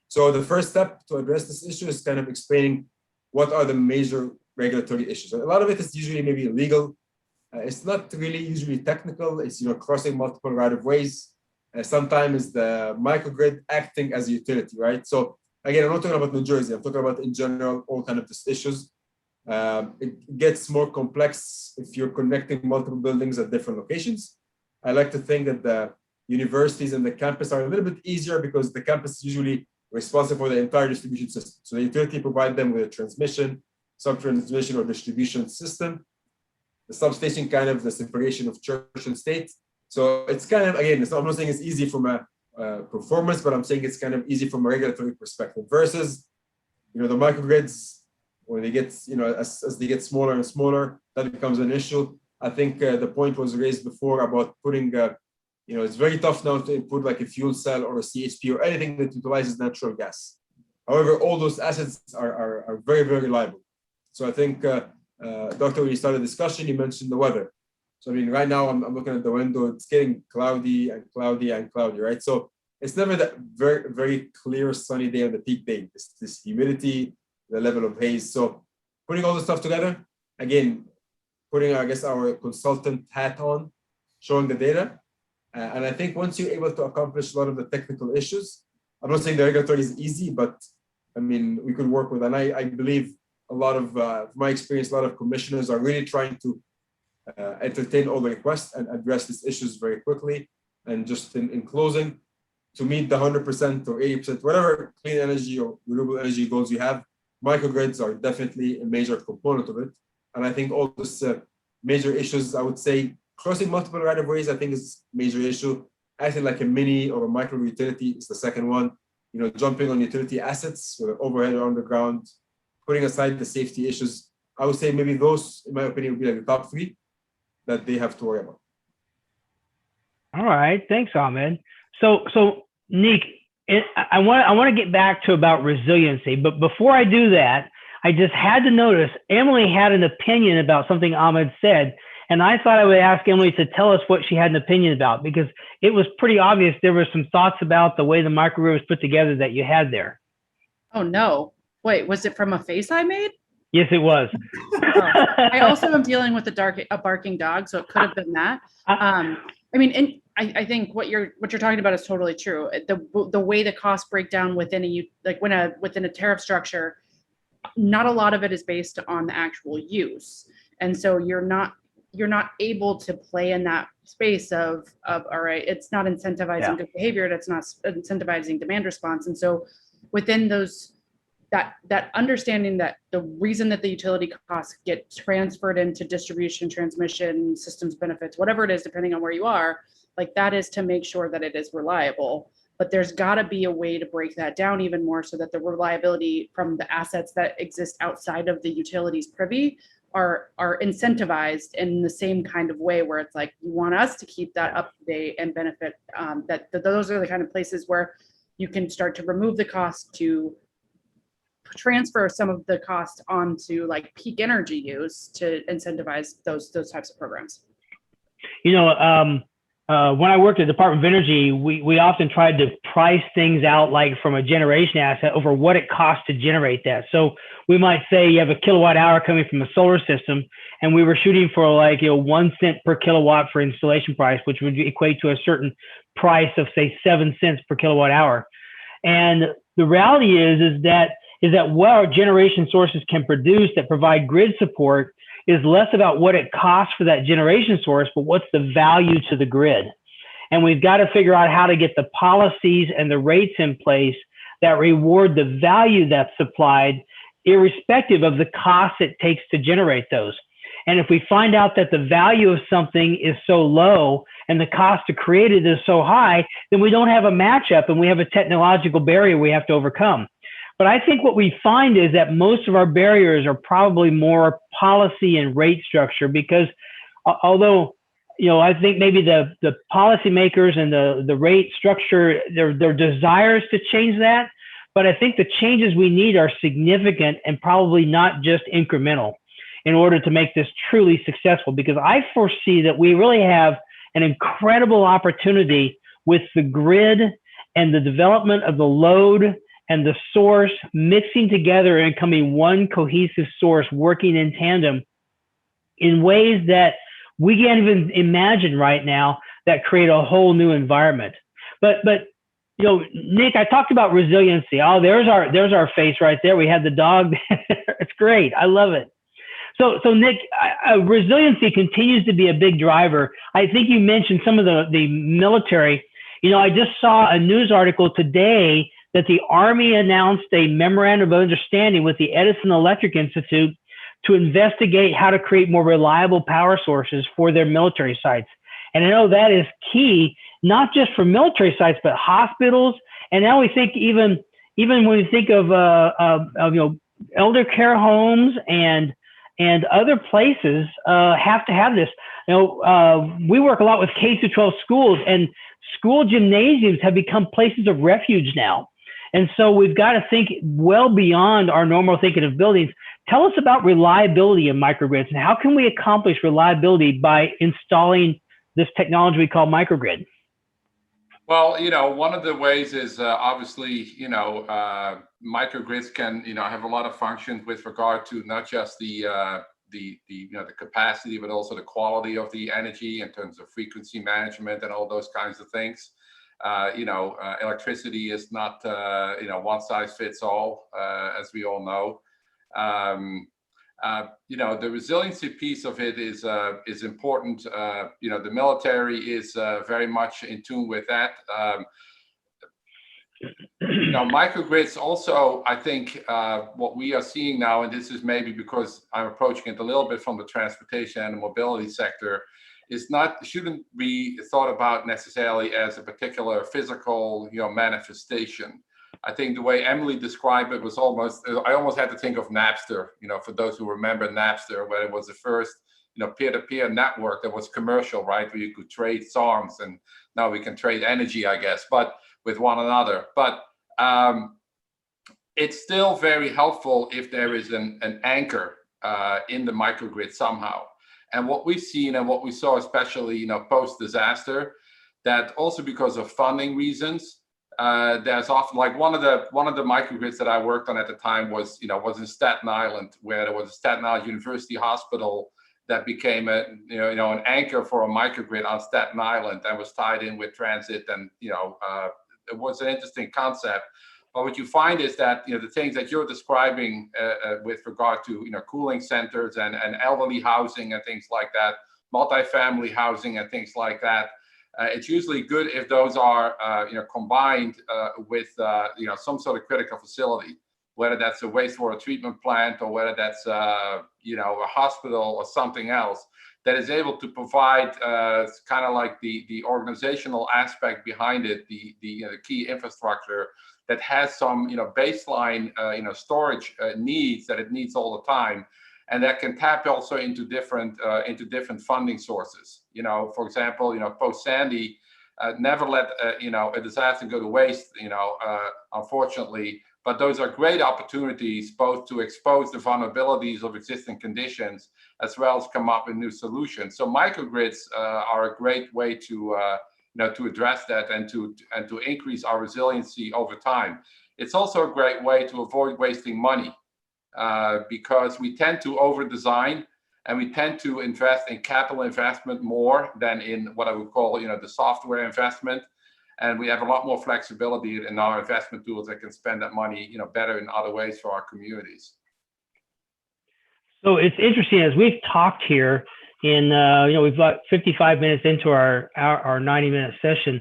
So the first step to address this issue is kind of explaining what are the major regulatory issues. A lot of it is usually maybe legal. It's not really usually technical. It's crossing multiple right of ways. Sometimes the microgrid acting as a utility, right? So again, I'm not talking about New Jersey. I'm talking about in general all kind of these issues. It gets more complex if you're connecting multiple buildings at different locations. I like to think that the universities and the campus are a little bit easier because the campus is usually responsible for the entire distribution system. So the utility provide them with a transmission, sub-transmission or distribution system. The substation kind of the separation of church and state. So it's kind of, again, I'm not saying it's easy from a performance, but I'm saying it's kind of easy from a regulatory perspective versus, the microgrids, when they get, as they get smaller and smaller, that becomes an issue. I think the point was raised before about putting, it's very tough now to input like a fuel cell or a CHP or anything that utilizes natural gas. However, all those assets are very, very reliable. So I think, Doctor, when you started the discussion, you mentioned the weather. So, I mean, right now I'm looking at the window, it's getting cloudy and cloudy and cloudy, right? So it's never that very, very clear sunny day on the peak day. It's this humidity, the level of haze. So putting all this stuff together, again, putting, I guess, our consultant hat on, showing the data. And I think once you're able to accomplish a lot of the technical issues, I'm not saying the regulatory is easy, but I mean, we could work with, and I believe a lot of, my experience, a lot of commissioners are really trying to entertain all the requests and address these issues very quickly. And just in closing, to meet the 100% or 80%, whatever clean energy or renewable energy goals you have, microgrids are definitely a major component of it. And I think all these major issues, I would say, crossing multiple right of ways, I think is a major issue. Acting like a mini or a micro utility is the second one. Jumping on utility assets, whether overhead or underground, putting aside the safety issues. I would say maybe those, in my opinion, would be like the top three that they have to worry about. All right, thanks, Ahmed. So Niek, I want to get back to about resiliency, but before I do that, I just had to notice Emily had an opinion about something Ahmed said, and I thought I would ask Emily to tell us what she had an opinion about, because it was pretty obvious there were some thoughts about the way the microgrid was put together that you had there. Oh no! Wait, was it from a face I made? Yes, it was. I also am dealing with a barking dog, so it could have been that. I mean, and I think what you're talking about is totally true. The way the costs break down within within a tariff structure, not a lot of it is based on the actual use, and so you're not able to play in that space of all right, it's not incentivizing good behavior, it's not incentivizing demand response, and so within those. That understanding that the reason that the utility costs get transferred into distribution, transmission, systems benefits, whatever it is, depending on where you are, like that is to make sure that it is reliable. But there's got to be a way to break that down even more so that the reliability from the assets that exist outside of the utilities privy are incentivized in the same kind of way where it's like you want us to keep that up to date and benefit. Those are the kind of places where you can start to remove the cost to transfer some of the cost onto like peak energy use to incentivize those types of programs. When I worked at the Department of Energy, we often tried to price things out like from a generation asset over what it costs to generate that. So we might say you have a kilowatt hour coming from a solar system, and we were shooting for like 1 cent per kilowatt for installation price, which would equate to a certain price of say 7 cents per kilowatt hour. And the reality is that what our generation sources can produce that provide grid support is less about what it costs for that generation source, but what's the value to the grid. And we've got to figure out how to get the policies and the rates in place that reward the value that's supplied irrespective of the cost it takes to generate those. And if we find out that the value of something is so low and the cost to create it is so high, then we don't have a matchup and we have a technological barrier we have to overcome. But I think what we find is that most of our barriers are probably more policy and rate structure, because although, you know, I think maybe the policymakers and the rate structure, their desires to change that, but I think the changes we need are significant and probably not just incremental in order to make this truly successful, because I foresee that we really have an incredible opportunity with the grid and the development of the load and the source mixing together and becoming one cohesive source working in tandem in ways that we can't even imagine right now, that create a whole new environment. But you know, Niek, I talked about resiliency. Oh, there's our face right there. We had the dog. It's great. I love it. So Niek, resiliency continues to be a big driver. I think you mentioned some of the military. You know, I just saw a news article today that the Army announced a memorandum of understanding with the Edison Electric Institute to investigate how to create more reliable power sources for their military sites. And I know that is key, not just for military sites, but hospitals. And now we think even when we think of you know, elder care homes and other places have to have this. You know, we work a lot with K-12 schools, and school gymnasiums have become places of refuge now. And so we've got to think well beyond our normal thinking of buildings. Tell us about reliability in microgrids, and how can we accomplish reliability by installing this technology we call microgrid? Well, you know, one of the ways is obviously, you know, microgrids can, you know, have a lot of functions with regard to not just the you know, the capacity, but also the quality of the energy in terms of frequency management and all those kinds of things. You know, electricity is not, you know, one size fits all, as we all know. You know, the resiliency piece of it is important. You know, the military is very much in tune with that. You know, microgrids also, I think, what we are seeing now, and this is maybe because I'm approaching it a little bit from the transportation and the mobility sector, shouldn't be thought about necessarily as a particular physical, you know, manifestation. I think the way Emily described it was I almost had to think of Napster, you know, for those who remember Napster, where it was the first, you know, peer-to-peer network that was commercial, right? Where you could trade songs, and now we can trade energy, I guess, but with one another. But it's still very helpful if there is an anchor in the microgrid somehow. And what we've seen and what we saw, especially, you know, post-disaster, that also because of funding reasons, there's often, like one of the microgrids that I worked on at the time was in Staten Island, where there was a Staten Island University Hospital that became an anchor for a microgrid on Staten Island and was tied in with transit, and it was an interesting concept. But what you find is that the things that you're describing with regard to cooling centers and elderly housing and things like that, multifamily housing and things like that, it's usually good if those are combined with some sort of critical facility, whether that's a wastewater treatment plant or whether that's a hospital or something else that is able to provide kind of like the organizational aspect behind it, the key infrastructure that has some baseline storage needs that it needs all the time, and that can tap also into different funding sources. For example, post Sandy, never let a disaster go to waste. Unfortunately, but those are great opportunities both to expose the vulnerabilities of existing conditions as well as come up with new solutions. So microgrids are a great way to address that and to increase our resiliency over time. It's also a great way to avoid wasting money because we tend to over-design and we tend to invest in capital investment more than in what I would call the software investment. And we have a lot more flexibility in our investment tools that can spend that money better in other ways for our communities. So it's interesting, as we've talked here in, we've got 55 minutes into our 90-minute session.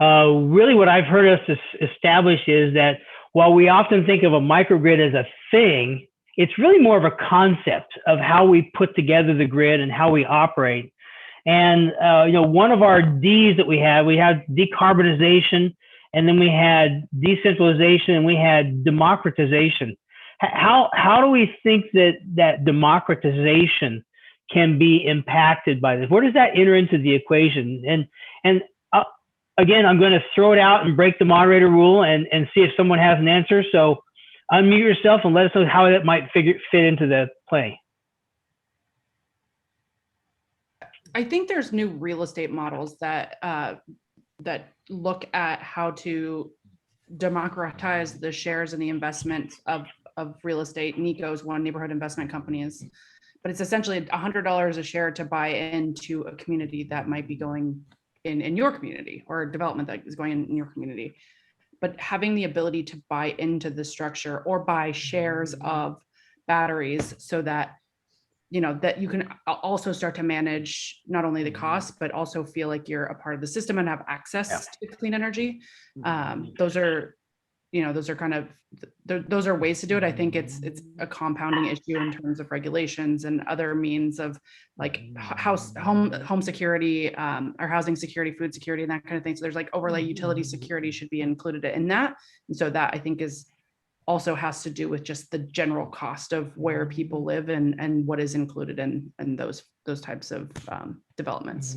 Really what I've heard us establish is that while we often think of a microgrid as a thing, It's really more of a concept of how we put together the grid and how we operate. And one of our D's that we had decarbonization, and then we had decentralization, and we had democratization. How do we think that democratization can be impacted by this? Where does that enter into the equation? And again, I'm going to throw it out and break the moderator rule and see if someone has an answer. So unmute yourself and let us know how that might fit into the play. I think there's new real estate models that look at how to democratize the shares and the investment of real estate. Nico's one, neighborhood investment companies, but it's essentially $100 a share to buy into a community that might be going in your community, or a development that is going in your community. But having the ability to buy into the structure or buy shares of batteries, so that that you can also start to manage not only the costs, but also feel like you're a part of the system and have access to clean energy. Those are kind of, those are ways to do it. I think it's a compounding issue in terms of regulations and other means of like home security, or housing security, food security, and that kind of thing. So there's like overlay utility security should be included in that. And so that, I think, is also has to do with just the general cost of where people live and what is included in those types of developments.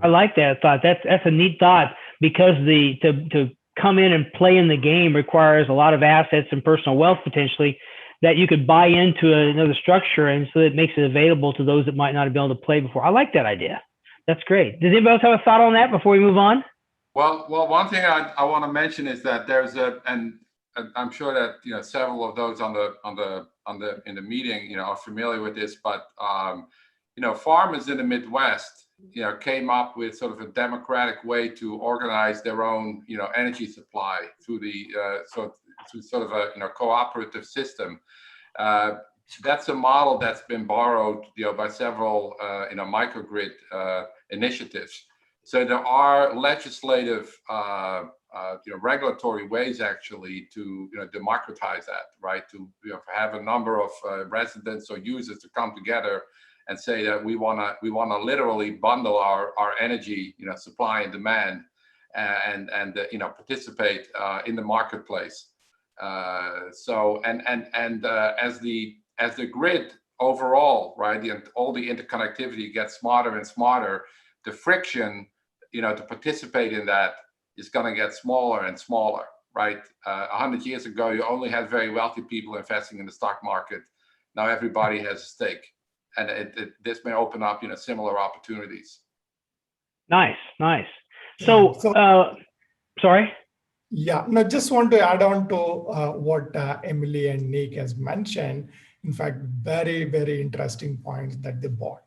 I like that thought. That's a neat thought, because to come in and play in the game requires a lot of assets and personal wealth potentially that you could buy into another structure, and so it makes it available to those that might not have been able to play before. I like that idea. That's great. Does anybody else have a thought on that before we move on? Well, one thing I want to mention is that there's and I'm sure that several of those in the meeting are familiar with this, but farmers in the Midwest came up with sort of a democratic way to organize their own energy supply through the through sort of a cooperative system. That's a model that's been borrowed by several microgrid initiatives. So there are legislative regulatory ways actually to democratize that, right? To have a number of residents or users to come together and say that we want to literally bundle our energy supply and demand and participate in the marketplace. So as the grid overall, right, all the interconnectivity gets smarter and smarter, the friction to participate in that is going to get smaller and smaller, right? 100 years ago, you only had very wealthy people investing in the stock market. Now everybody has a stake, and this may open up similar opportunities. Nice. So sorry. Yeah, no, just want to add on to what Emily and Niek has mentioned. In fact, very, very interesting points that they brought.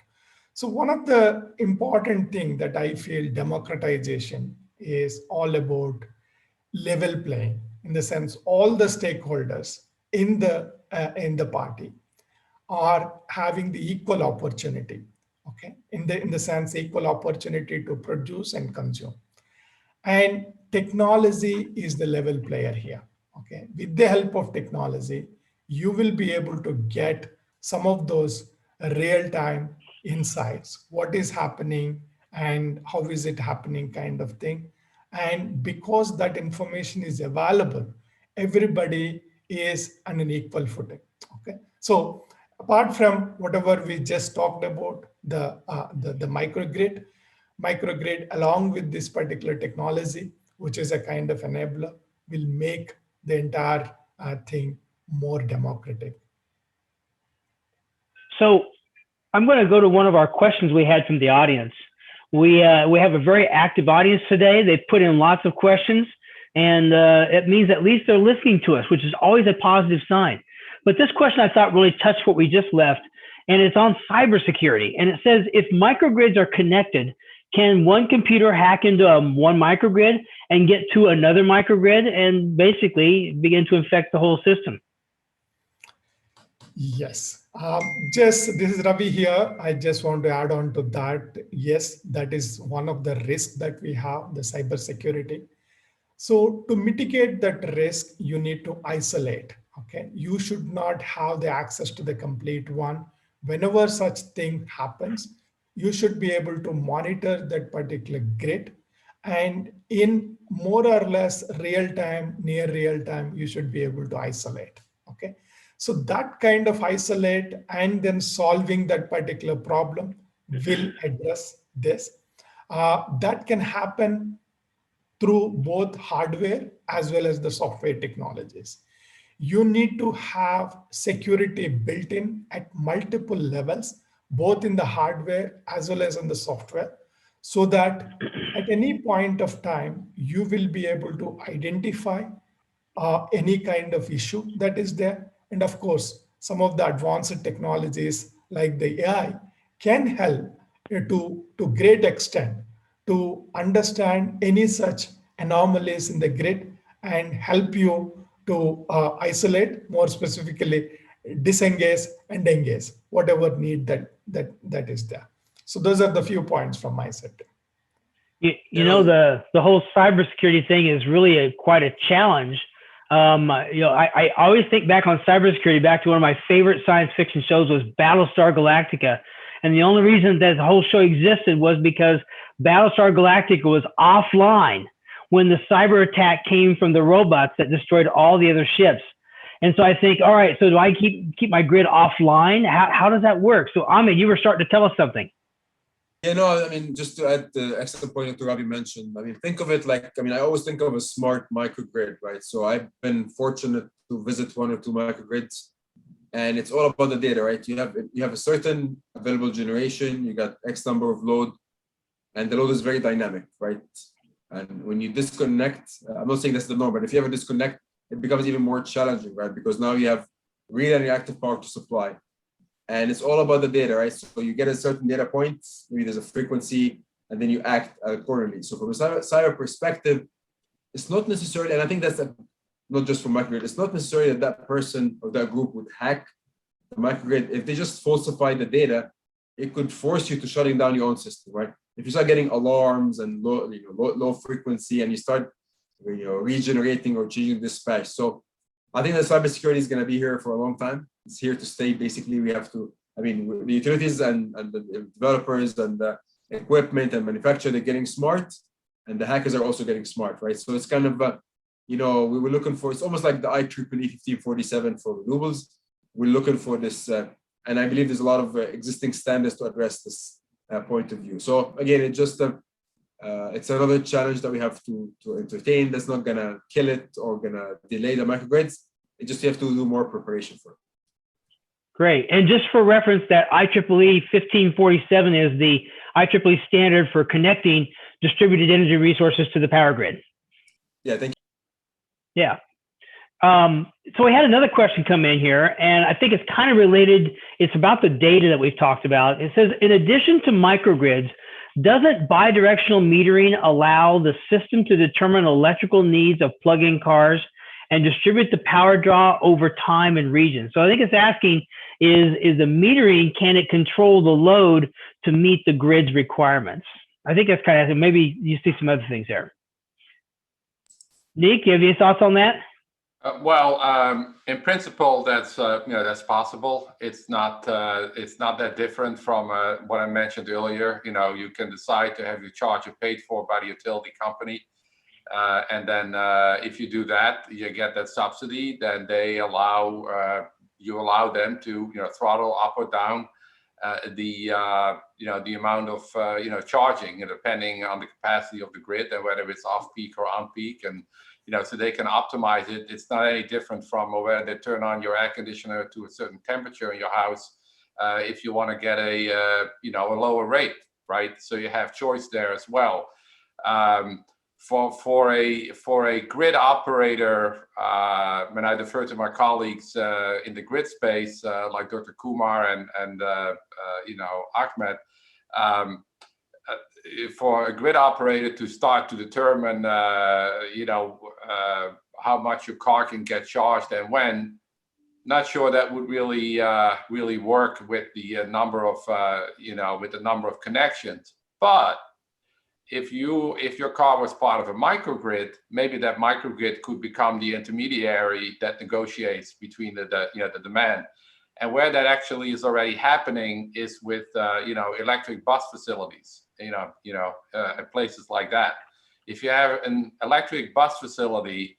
So one of the important things that I feel democratization is all about level playing, in the sense all the stakeholders in the party are having the equal opportunity, okay, in the sense equal opportunity to produce and consume. And technology is the level player here, okay? With the help of technology, you will be able to get some of those real-time insights, what is happening and how is it happening kind of thing. And because that information is available, everybody is on an equal footing, okay? So apart from whatever we just talked about, the microgrid along with this particular technology, which is a kind of enabler, will make the entire thing more democratic. So I'm going to go to one of our questions we had from the audience. We have a very active audience today. They've put in lots of questions, and it means at least they're listening to us, which is always a positive sign. But this question I thought really touched what we just left, and it's on cybersecurity. And it says, if microgrids are connected, can one computer hack into one microgrid and get to another microgrid and basically begin to infect the whole system? Yes. This is Ravi here. I just want to add on to that. Yes, that is one of the risks that we have, the cybersecurity. So to mitigate that risk, you need to isolate, Okay, you should not have the access to the complete one. Whenever such thing happens, you should be able to monitor that particular grid, and in more or less real time, near real time, you should be able to isolate. Okay, so that kind of isolate and then solving that particular problem will address this. That can happen through both hardware as well as the software technologies. You need to have security built in at multiple levels, both in the hardware as well as in the software, so that at any point of time, you will be able to identify any kind of issue that is there. And of course, some of the advanced technologies like the AI can help to great extent to understand any such anomalies in the grid and help you to isolate, more specifically, disengage and engage whatever need that is there. So those are the few points from my side. You know, the whole cybersecurity thing is really quite a challenge. I always think back on cybersecurity, back to one of my favorite science fiction shows was Battlestar Galactica. And the only reason that the whole show existed was because Battlestar Galactica was offline when the cyber attack came from the robots that destroyed all the other ships. And so I think, all right, so do I keep my grid offline? How does that work? So Ahmed, you were starting to tell us something. Yeah, no, I mean, just to add the excellent point that Ravi mentioned, I mean, think of it like, I mean, I always think of a smart microgrid, right? So I've been fortunate to visit 1 or 2 microgrids, and it's all about the data, right? You have a certain available generation, you got X number of load, and the load is very dynamic, right? And when you disconnect, I'm not saying that's the norm, but if you have a disconnect, it becomes even more challenging, right? Because now you have real and reactive power to supply. And it's all about the data, right? So you get a certain data point, maybe there's a frequency, and then you act accordingly. So from a cyber perspective, it's not necessarily, and I think that's not just for microgrid, it's not necessarily that that person or that group would hack the microgrid. If they just falsify the data, it could force you to shutting down your own system, right? If you start getting alarms and low frequency, and you start regenerating or changing dispatch. So I think that cybersecurity is going to be here for a long time. It's here to stay. Basically, we have to, I mean, the utilities and the developers and the equipment and manufacturer, they're getting smart, and the hackers are also getting smart, right? So it's kind of, we were looking for, it's almost like the IEEE 1547 for renewables. We're looking for this, and I believe there's a lot of existing standards to address this point of view. So again, it just, it's another challenge that we have to entertain. That's not gonna kill it or gonna delay the microgrids. It just, you have to do more preparation for it. Great. And just for reference, that IEEE 1547 is the IEEE standard for connecting distributed energy resources to the power grid. Yeah, thank you. Yeah. So we had another question come in here, and I think it's kind of related. It's about the data that we've talked about. It says, in addition to microgrids, doesn't bidirectional metering allow the system to determine electrical needs of plug-in cars and distribute the power draw over time and region? So I think it's asking, is the metering, can it control the load to meet the grid's requirements? I think that's kind of, maybe you see some other things there. Niek, you have any thoughts on that? In principle, that's that's possible. It's not that different from what I mentioned earlier. You can decide to have your charger paid for by the utility company, and then if you do that, you get that subsidy. Then they allow you allow them to throttle up or down the amount of charging, depending on the capacity of the grid and whether it's off peak or on peak, and so they can optimize it. It's not any different from whether they turn on your air conditioner to a certain temperature in your house if you want to get a lower rate, right? So you have choice there as well. For a grid operator, when I defer to my colleagues in the grid space, like Dr. Kumar and Ahmed, for a grid operator to start to determine, how much your car can get charged and when, not sure that would really work with the number of connections. But if your car was part of a microgrid, maybe that microgrid could become the intermediary that negotiates between the demand. And where that actually is already happening is with electric bus facilities, at places like that. If you have an electric bus facility,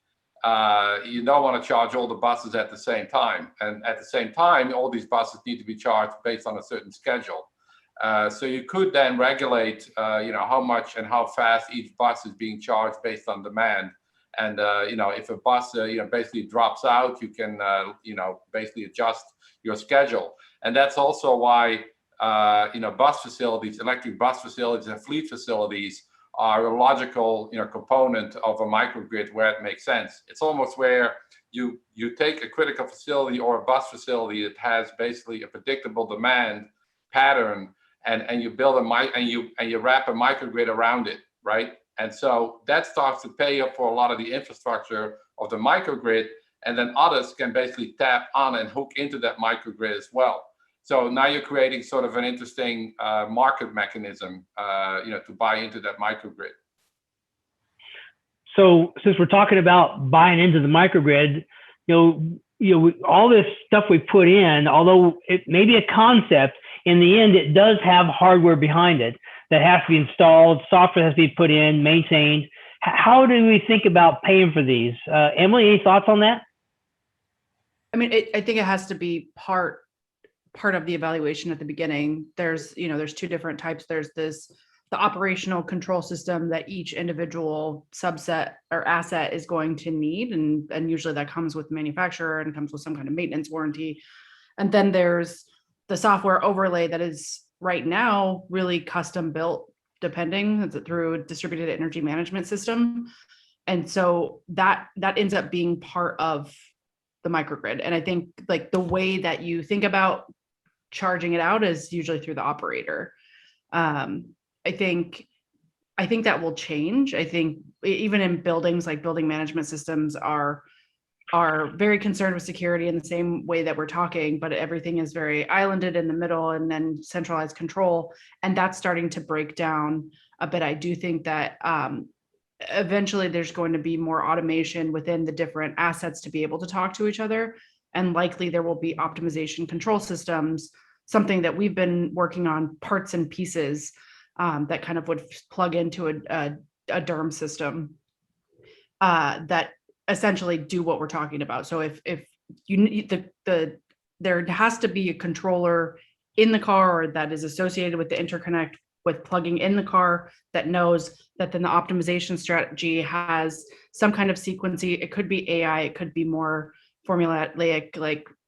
you don't want to charge all the buses at the same time. And at the same time, all these buses need to be charged based on a certain schedule. So you could then regulate, how much and how fast each bus is being charged based on demand. And, if a bus, basically drops out, you can, basically adjust your schedule. And that's also why, bus facilities, electric bus facilities and fleet facilities are a logical, component of a microgrid where it makes sense. It's almost where you take a critical facility or a bus facility that has basically a predictable demand pattern, and you build and you wrap a microgrid around it, right? And so that starts to pay up for a lot of the infrastructure of the microgrid, and then others can basically tap on and hook into that microgrid as well. So now you're creating sort of an interesting market mechanism, to buy into that microgrid. So since we're talking about buying into the microgrid, all this stuff we put in, although it may be a concept, in the end, it does have hardware behind it that has to be installed, software has to be put in, maintained. How do we think about paying for these? Emily, any thoughts on that? I mean, I think it has to be part of the evaluation at the beginning. There's two different types. There's the operational control system that each individual subset or asset is going to need. And usually that comes with manufacturer and comes with some kind of maintenance warranty. And then there's the software overlay that is right now really custom built, depending through a distributed energy management system. And so that ends up being part of the microgrid. And I think like the way that you think about charging it out is usually through the operator. I think that will change. I think even in buildings, like building management systems are very concerned with security in the same way that we're talking, but everything is very islanded in the middle and then centralized control. And that's starting to break down a bit. I do think that eventually there's going to be more automation within the different assets to be able to talk to each other. And likely there will be optimization control systems, something that we've been working on, parts and pieces that kind of would plug into a DERM system that essentially do what we're talking about. So if you need there has to be a controller in the car or that is associated with the interconnect with plugging in the car that knows that then the optimization strategy has some kind of sequencing. It could be AI, it could be more formulaic,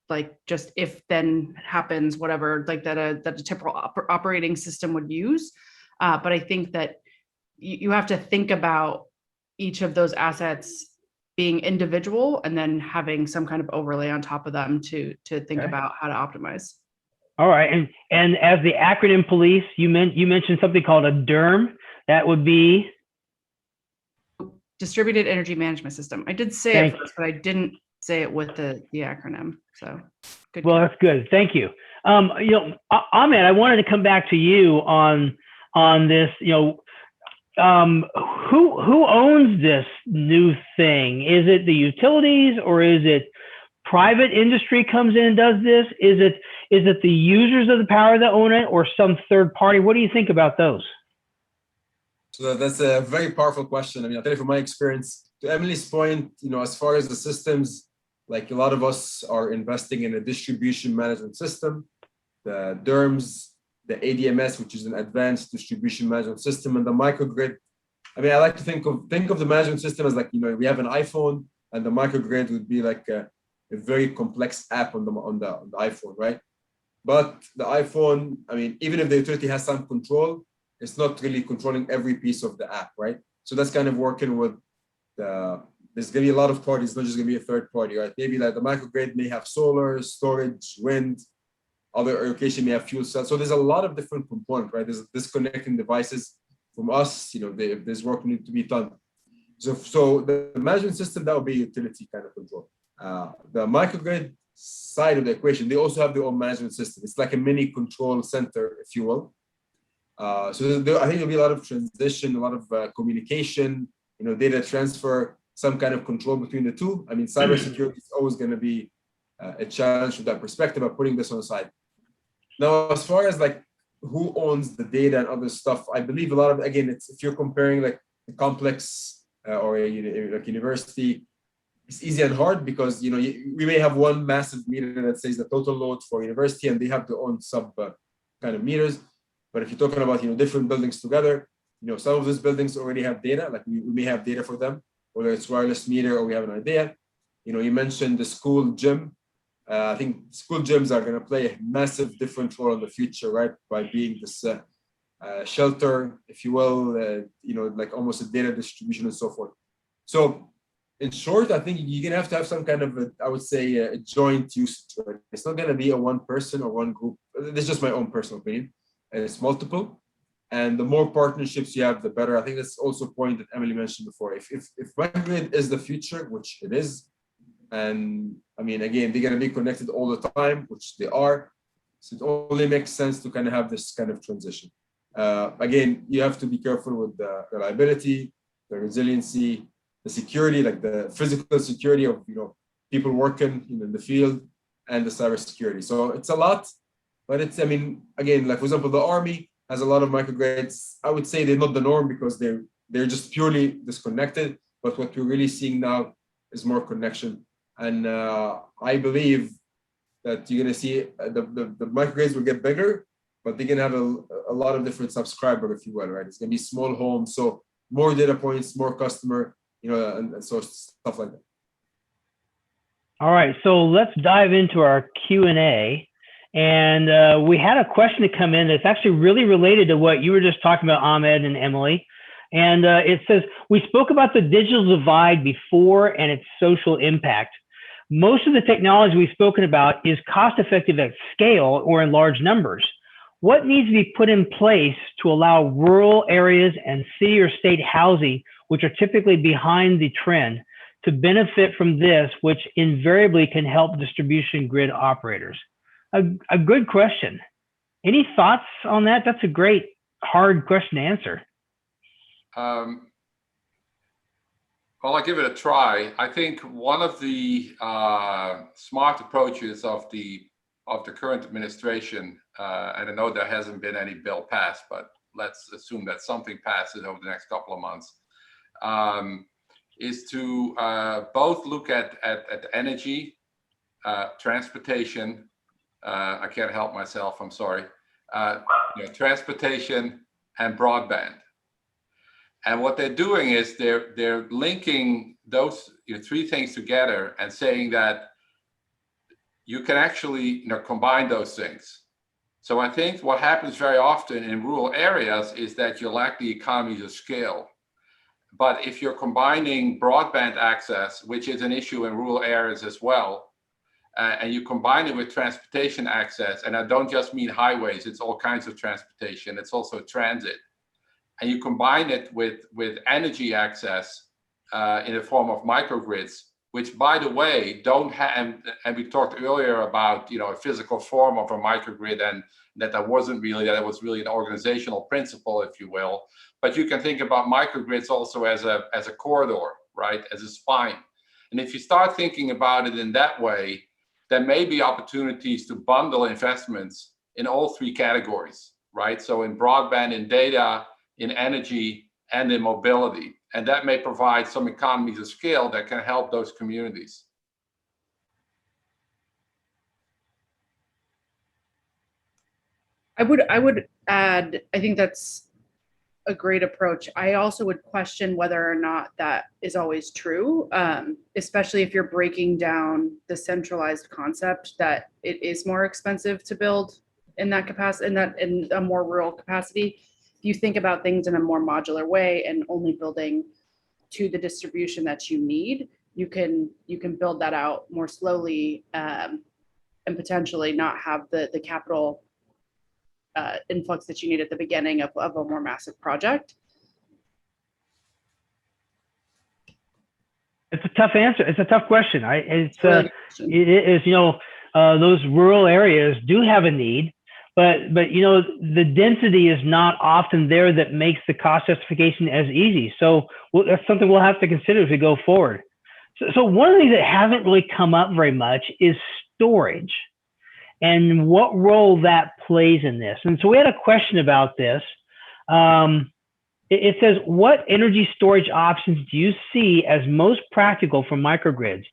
like just if then happens, whatever, like that a typical operating system would use. But I think that you have to think about each of those assets being individual and then having some kind of overlay on top of them to think about how to optimize. All right, and as the acronym police, you mentioned something called a DERM. That would be Distributed Energy Management System. I did say it first, but I didn't say it with the acronym. So good. Well, that's good. Thank you. Ahmed, I wanted to come back to you on this. Who owns this new thing? Is it the utilities or is it private industry comes in and does this? Is it the users of the power that own it or some third party? What do you think about those? So that's a very powerful question. I mean, I'll tell you from my experience, to Emily's point, as far as the systems, like a lot of us are investing in a distribution management system, the DERMS, the ADMS, which is an advanced distribution management system, and the microgrid. I mean, I like to think of the management system as like, we have an iPhone and the microgrid would be like a very complex app on the iPhone, right? But the iPhone, I mean, even if the utility has some control, it's not really controlling every piece of the app, right? So that's kind of working with there's going to be a lot of parties, not just going to be a third party, right? Maybe like the microgrid may have solar, storage, wind, other location may have fuel cells. So there's a lot of different components, right? There's disconnecting devices from us, there's work need to be done. So the management system, that would be utility kind of control. The microgrid side of the equation, they also have their own management system. It's like a mini control center, if you will. I think there'll be a lot of transition, a lot of communication, data transfer, some kind of control between the two. I mean, cybersecurity is always going to be a challenge from that perspective. Of putting this on the side. Now, as far as like who owns the data and other stuff, I believe a lot of, again, it's if you're comparing like a complex or a like university, it's easy and hard because we may have one massive meter that says the total load for university, and they have their own sub kind of meters. But if you're talking about different buildings together, some of those buildings already have data. Like we may have data for them, whether it's wireless meter or we have an idea. You mentioned the school gym. I think school gyms are going to play a massive different role in the future, right? By being this shelter, if you will, like almost a data distribution and so forth. So in short, I think you're going to have some kind of, I would say, a joint usage. Right? It's not going to be a one person or one group. This is just my own personal opinion. And it's multiple. And the more partnerships you have, the better. I think that's also a point that Emily mentioned before. If Microgrid is the future, which it is, and I mean, again, they're going to be connected all the time, which they are. So it only makes sense to kind of have this kind of transition. Again, you have to be careful with the reliability, the resiliency, the security, like the physical security of people working in the field, and the cybersecurity. So it's a lot, but it's, I mean, again, like for example, the Army has a lot of microgrids. I would say they're not the norm because they're just purely disconnected. But what we're really seeing now is more connection. And I believe that you're going to see the microgrids will get bigger, but they're going to have a lot of different subscribers, if you will, right? It's going to be small homes, so more data points, more customer, and so stuff like that. All right, so let's dive into our Q&A. And we had a question to come in that's actually really related to what you were just talking about, Ahmed and Emily. And it says, we spoke about the digital divide before and its social impact. Most of the technology we've spoken about is cost effective at scale or in large numbers. What needs to be put in place to allow rural areas and city or state housing, which are typically behind the trend, to benefit from this, which invariably can help distribution grid operators? A good question. Any thoughts on that? That's a great, hard question to answer. Well, I'll give it a try. I think one of the smart approaches of the current administration, and I know there hasn't been any bill passed, but let's assume that something passes over the next couple of months, is to both look at energy, transportation. I can't help myself, I'm sorry. Transportation and broadband. And what they're doing is they're linking those three things together and saying that you can actually combine those things. So I think what happens very often in rural areas is that you lack the economies of scale. But if you're combining broadband access, which is an issue in rural areas as well, and you combine it with transportation access, and I don't just mean highways, it's all kinds of transportation, it's also transit. And you combine it with energy access in the form of microgrids, which, by the way, don't have, and we talked earlier about a physical form of a microgrid, and that it was really an organizational principle, if you will. But you can think about microgrids also as a corridor, right, as a spine. And if you start thinking about it in that way, there may be opportunities to bundle investments in all three categories, right? So in broadband, in data, in energy, and in mobility. And that may provide some economies of scale that can help those communities. I would add, I think that's a great approach. I also would question whether or not that is always true, especially if you're breaking down the centralized concept that it is more expensive to build in that capacity, in a more rural capacity. If you think about things in a more modular way and only building to the distribution that you need, you can build that out more slowly, and potentially not have the capital influx that you need at the beginning of a more massive project. It's a tough answer. It's a tough question. It is, those rural areas do have a need, but you know, the density is not often there that makes the cost justification as easy. So that's something we'll have to consider as we go forward. So one of the things that hasn't really come up very much is storage and what role that plays in this. And so we had a question about this. It says, what energy storage options do you see as most practical for microgrids?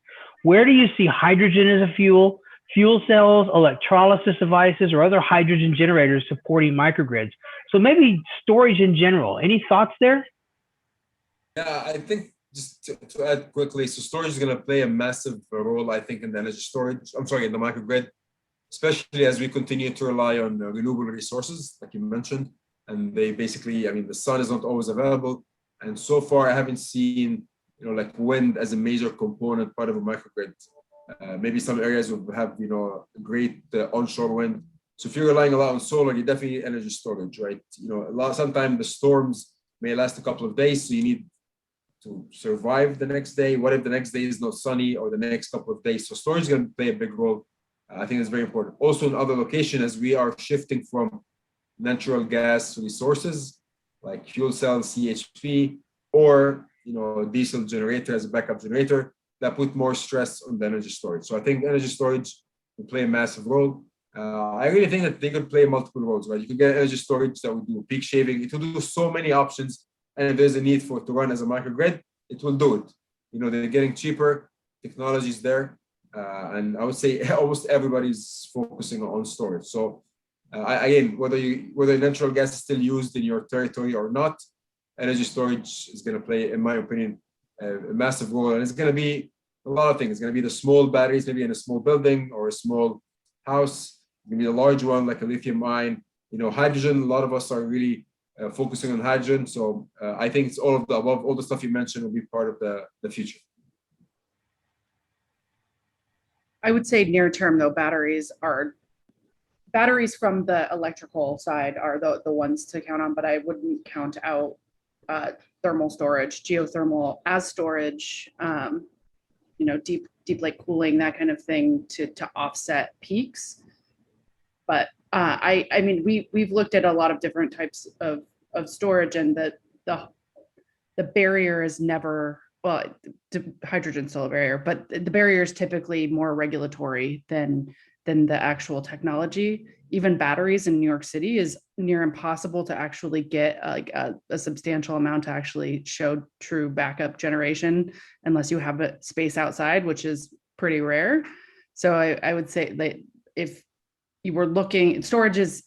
Where do you see hydrogen as a fuel, fuel cells, electrolysis devices, or other hydrogen generators supporting microgrids? So maybe storage in general. Any thoughts there? Yeah, I think just to add quickly, so storage is going to play a massive role, I think, in the energy storage, I'm sorry, in the microgrid, especially as we continue to rely on renewable resources, like you mentioned. And they basically, I mean, the sun is not always available. And so far, I haven't seen, you know, like wind as a major component part of a microgrid. Maybe some areas will have, you know, great onshore wind. So if you're relying a lot on solar, you definitely need energy storage, right? You know, sometimes the storms may last a couple of days, so you need to survive the next day. What if the next day is not sunny, or the next couple of days? So storage is going to play a big role. I think it's very important. Also in other locations, as we are shifting from natural gas resources like fuel cells, CHP, or, you know, diesel generator as a backup generator, that put more stress on the energy storage. So I think energy storage will play a massive role. I really think that they could play multiple roles, right? You could get energy storage that would do peak shaving. It will do so many options. And if there's a need for it to run as a microgrid, it will do it. You know, they're getting cheaper, technology is there. And I would say almost everybody's focusing on storage. So again, whether natural gas is still used in your territory or not, energy storage is going to play, in my opinion, a massive role. And it's going to be a lot of things. It's going to be the small batteries, maybe in a small building or a small house. It's going to be a large one like a lithium ion. You know, hydrogen, a lot of us are really focusing on hydrogen. So I think it's all of the above, all the stuff you mentioned will be part of the future. I would say near term though, batteries from the electrical side are the ones to count on, but I wouldn't count out thermal storage, geothermal as storage, you know, deep lake cooling, that kind of thing to offset peaks. But I mean, we've looked at a lot of different types of storage, and the barrier is never, well, hydrogen's still a barrier, but the barrier is typically more regulatory than the actual technology. Even batteries in New York City is near impossible to actually get like a substantial amount to actually show true backup generation unless you have a space outside, which is pretty rare. So I would say that if you were looking, storage is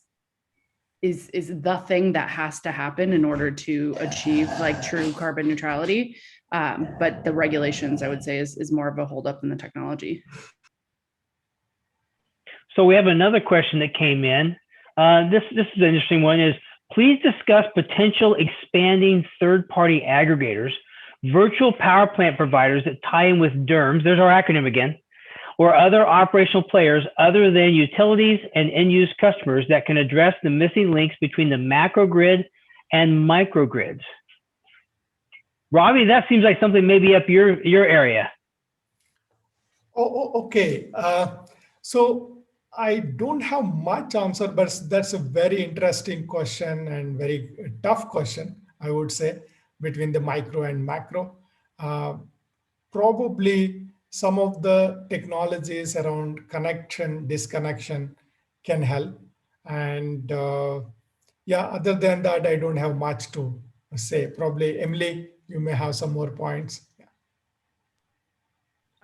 the thing that has to happen in order to achieve like true carbon neutrality. But the regulations, I would say, is more of a holdup than the technology. So we have another question that came in. This is an interesting one, is please discuss potential expanding third-party aggregators, virtual power plant providers that tie in with DERMS, there's our acronym again, or other operational players other than utilities and end-use customers that can address the missing links between the macro grid and microgrids. Ravi, that seems like something maybe up your area. Oh, okay. So I don't have much answer, but that's a very interesting question and very tough question, I would say, between the micro and macro. Probably some of the technologies around connection, disconnection can help. And yeah, other than that, I don't have much to say. Probably, Emily, you may have some more points.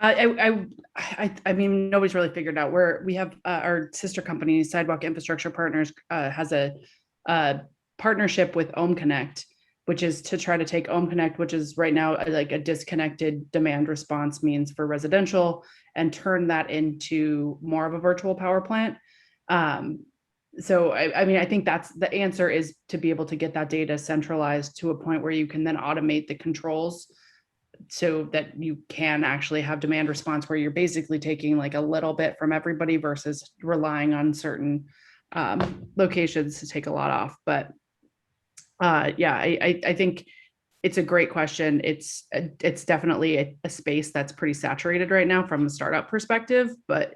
I mean, nobody's really figured out where we have our sister company, Sidewalk Infrastructure Partners, has a partnership with Ohm Connect, which is to try to take Ohm Connect, which is right now like a disconnected demand response means for residential, and turn that into more of a virtual power plant. So I mean, I think that's the answer, is to be able to get that data centralized to a point where you can then automate the controls so that you can actually have demand response where you're basically taking like a little bit from everybody versus relying on certain locations to take a lot off. But yeah, I think it's a great question. It's definitely a space that's pretty saturated right now from a startup perspective, but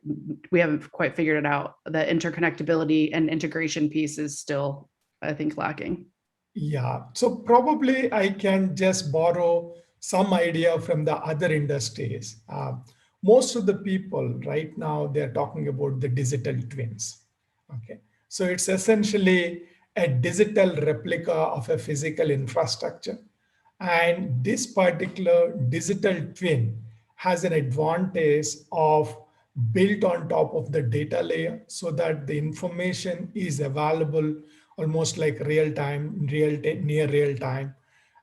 we haven't quite figured it out. The interconnectability and integration piece is still, I think, lacking. Yeah, so probably I can just borrow some idea from the other industries. Most of the people right now, they're talking about the digital twins. Okay, so it's essentially a digital replica of a physical infrastructure. And this particular digital twin has an advantage of built on top of the data layer so that the information is available almost like real time, near real time,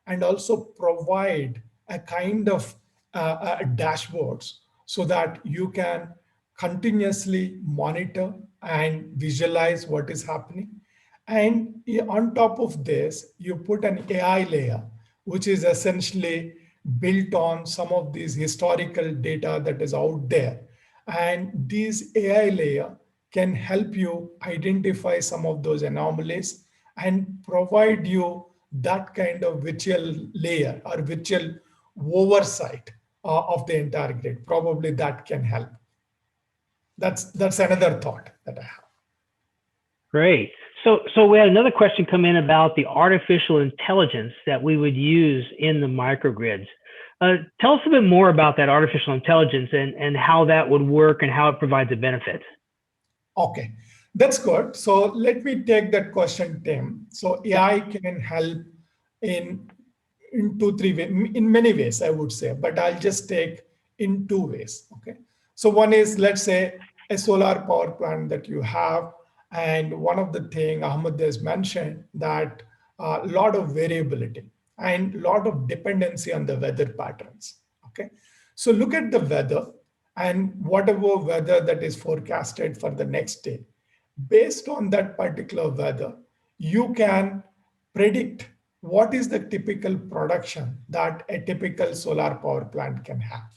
and also provide a kind of dashboards so that you can continuously monitor and visualize what is happening. And on top of this, you put an AI layer, which is essentially built on some of these historical data that is out there. And this AI layer can help you identify some of those anomalies and provide you that kind of virtual layer or virtual oversight of the entire grid. Probably that can help. That's another thought that I have. Great. So we had another question come in about the artificial intelligence that we would use in the microgrids. Tell us a bit more about that artificial intelligence and how that would work and how it provides a benefit. Okay, that's good. So let me take that question, Tim. So AI can help in 2-3 ways, in many ways, I would say, but I'll just take in 2 ways. Okay, so one is, let's say, a solar power plant that you have, and one of the thing Ahmed has mentioned that a lot of variability and a lot of dependency on the weather patterns. Okay, so look at the weather and whatever weather that is forecasted for the next day. Based on that particular weather, you can predict what is the typical production that a typical solar power plant can have.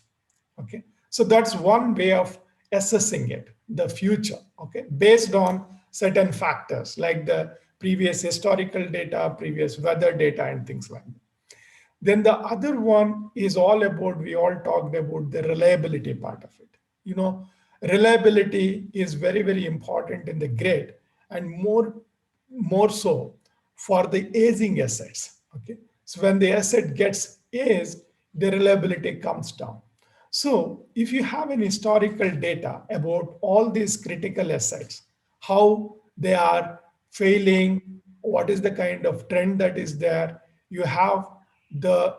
Okay, so that's one way of assessing it, the future, okay, based on certain factors like the previous historical data, previous weather data, and things like that. Then the other one is all about, we all talked about the reliability part of it. You know, reliability is very, very important in the grid, and more so for the aging assets. Okay, so when the asset gets aged, the reliability comes down. So if you have an historical data about all these critical assets, how they are failing, what is the kind of trend that is there, you have the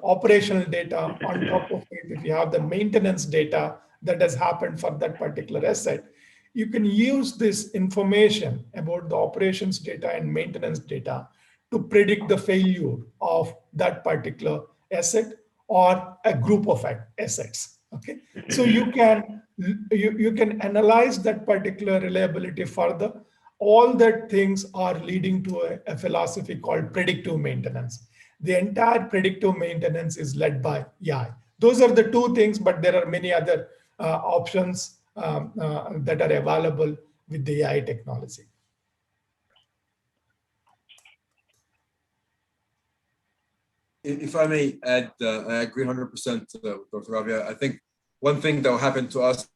operational data on top of it, if you have the maintenance data that has happened for that particular asset, you can use this information about the operations data and maintenance data to predict the failure of that particular asset or a group of assets. Okay, so you can analyze that particular reliability further. All that things are leading to a philosophy called predictive maintenance. The entire predictive maintenance is led by AI. Those are the 2 things, but there are many other options that are available with the AI technology. If I may add, I agree 100% with Dr. Ravi. I think one thing that will happen to us,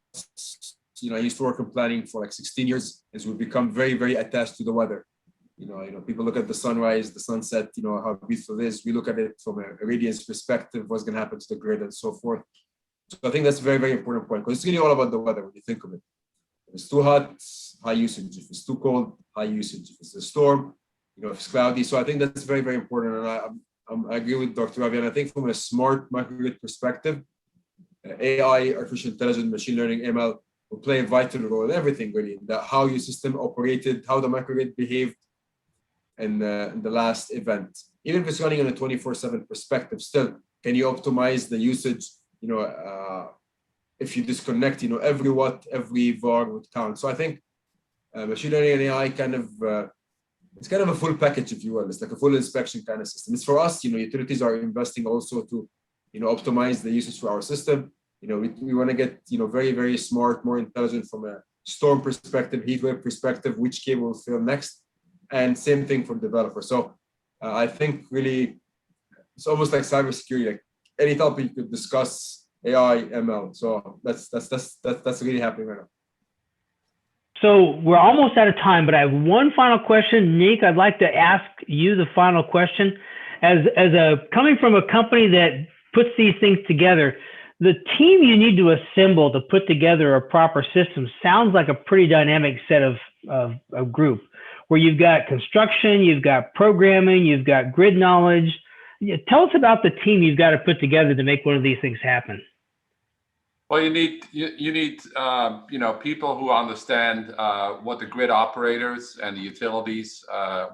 you know, I used to work in planning for like 16 years, is we become very, very attached to the weather. You know, people look at the sunrise, the sunset, you know, how beautiful it is. We look at it from a radiance perspective, what's going to happen to the grid and so forth. So I think that's a very, very important point, because it's really all about the weather when you think of it. If it's too hot, high usage. If it's too cold, high usage. If it's a storm, you know, if it's cloudy. So I think that's very, very important. And I agree with Dr. Ravi. And I think from a smart microgrid perspective, AI, artificial intelligence, machine learning, ML will play a vital role in everything, really. How your system operated, how the microgrid behaved in the last event. Even if it's running on a 24/7 perspective, still, can you optimize the usage? You know, if you disconnect, you know, every watt, every VAR would count. So I think machine learning and AI kind of, it's kind of a full package, if you will. It's like a full inspection kind of system. It's for us, you know, utilities are investing also to, you know, optimize the usage for our system. You know, we want to get, you know, very, very smart, more intelligent from a storm perspective, heat wave perspective, which cable will fail next, and same thing for developers. So I think really it's almost like cybersecurity. Like any topic you could discuss, AI, ML. So that's really happening right now. So we're almost out of time, but I have one final question. Niek, I'd like to ask you the final question. Coming from a company that puts these things together, the team you need to assemble to put together a proper system sounds like a pretty dynamic set of group, where you've got construction, you've got programming, you've got grid knowledge. Tell us about the team you've got to put together to make one of these things happen. Well, you need people who understand what the grid operators and the utilities,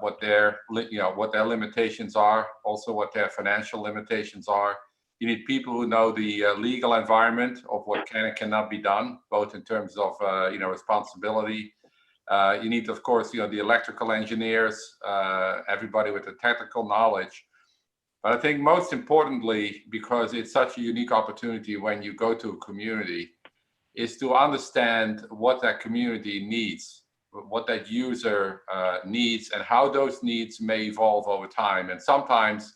what their limitations are, also what their financial limitations are. You need people who know the legal environment of what can and cannot be done, both in terms of responsibility. You need, of course, the electrical engineers, everybody with the technical knowledge. But I think most importantly, because it's such a unique opportunity when you go to a community, is to understand what that community needs, what that user needs, and how those needs may evolve over time. And sometimes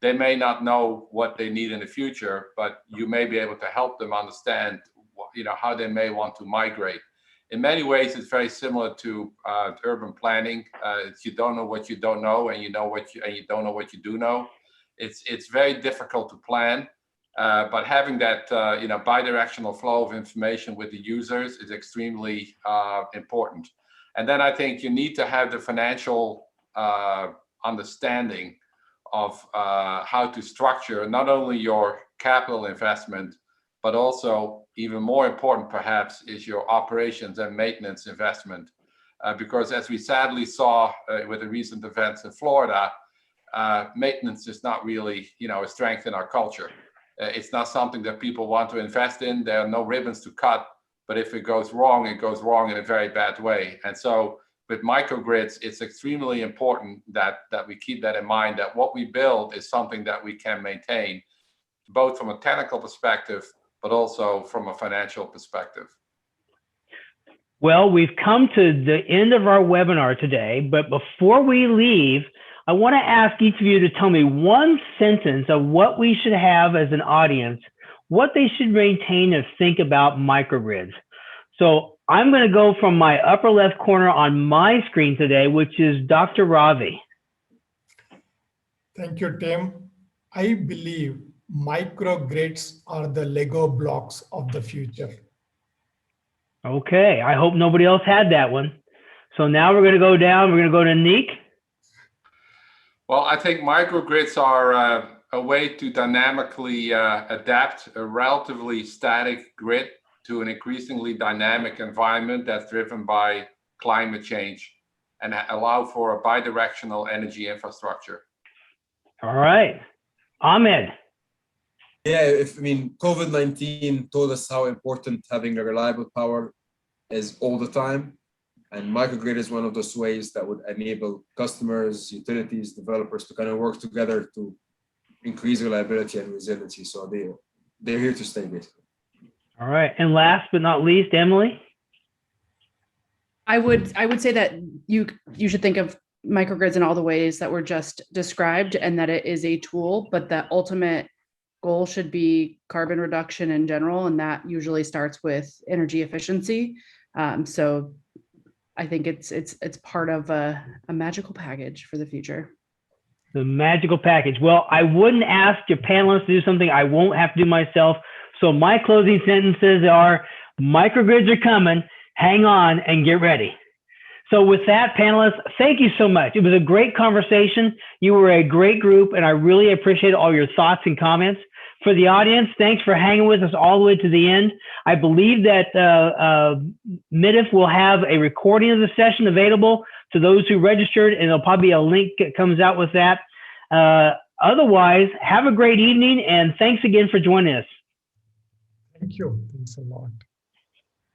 they may not know what they need in the future, but you may be able to help them understand how they may want to migrate. In many ways, it's very similar to urban planning. You don't know what you don't know, and you don't know what you do know. It's very difficult to plan, but having that bidirectional flow of information with the users is extremely important. And then I think you need to have the financial understanding of how to structure not only your capital investment, but also, even more important perhaps, is your operations and maintenance investment. Because as we sadly saw with the recent events in Florida, maintenance is not really, a strength in our culture. It's not something that people want to invest in. There are no ribbons to cut, but if it goes wrong, it goes wrong in a very bad way. And so with microgrids, it's extremely important that we keep that in mind, that what we build is something that we can maintain, both from a technical perspective, but also from a financial perspective. Well, we've come to the end of our webinar today, but before we leave, I want to ask each of you to tell me one sentence of what we should have as an audience, what they should maintain and think about microgrids. So I'm going to go from my upper left corner on my screen today, which is Dr. Ravi. Thank you, Tim. I believe microgrids are the Lego blocks of the future. Okay, I hope nobody else had that one. So now we're going to go down, we're going to go to Niek. Well, I think microgrids are a way to dynamically adapt a relatively static grid to an increasingly dynamic environment that's driven by climate change and allow for a bidirectional energy infrastructure. All right. Ahmed. Yeah, COVID-19 told us how important having a reliable power is all the time. And microgrid is one of those ways that would enable customers, utilities, developers to kind of work together to increase reliability and resiliency. So they're here to stay, basically. All right. And last but not least, Emily? I would say that you should think of microgrids in all the ways that were just described, and that it is a tool, but the ultimate goal should be carbon reduction in general, and that usually starts with energy efficiency. So I think it's part of a magical package for the future. The magical package. Well, I wouldn't ask your panelists to do something I won't have to do myself. So my closing sentences are: microgrids are coming, hang on and get ready. So with that, panelists, thank you so much. It was a great conversation. You were a great group, and I really appreciate all your thoughts and comments. For the audience, thanks for hanging with us all the way to the end. I believe that MIDF will have a recording of the session available to those who registered, and there'll probably be a link that comes out with that. Otherwise, have a great evening, and thanks again for joining us. Thank you. Thanks a lot.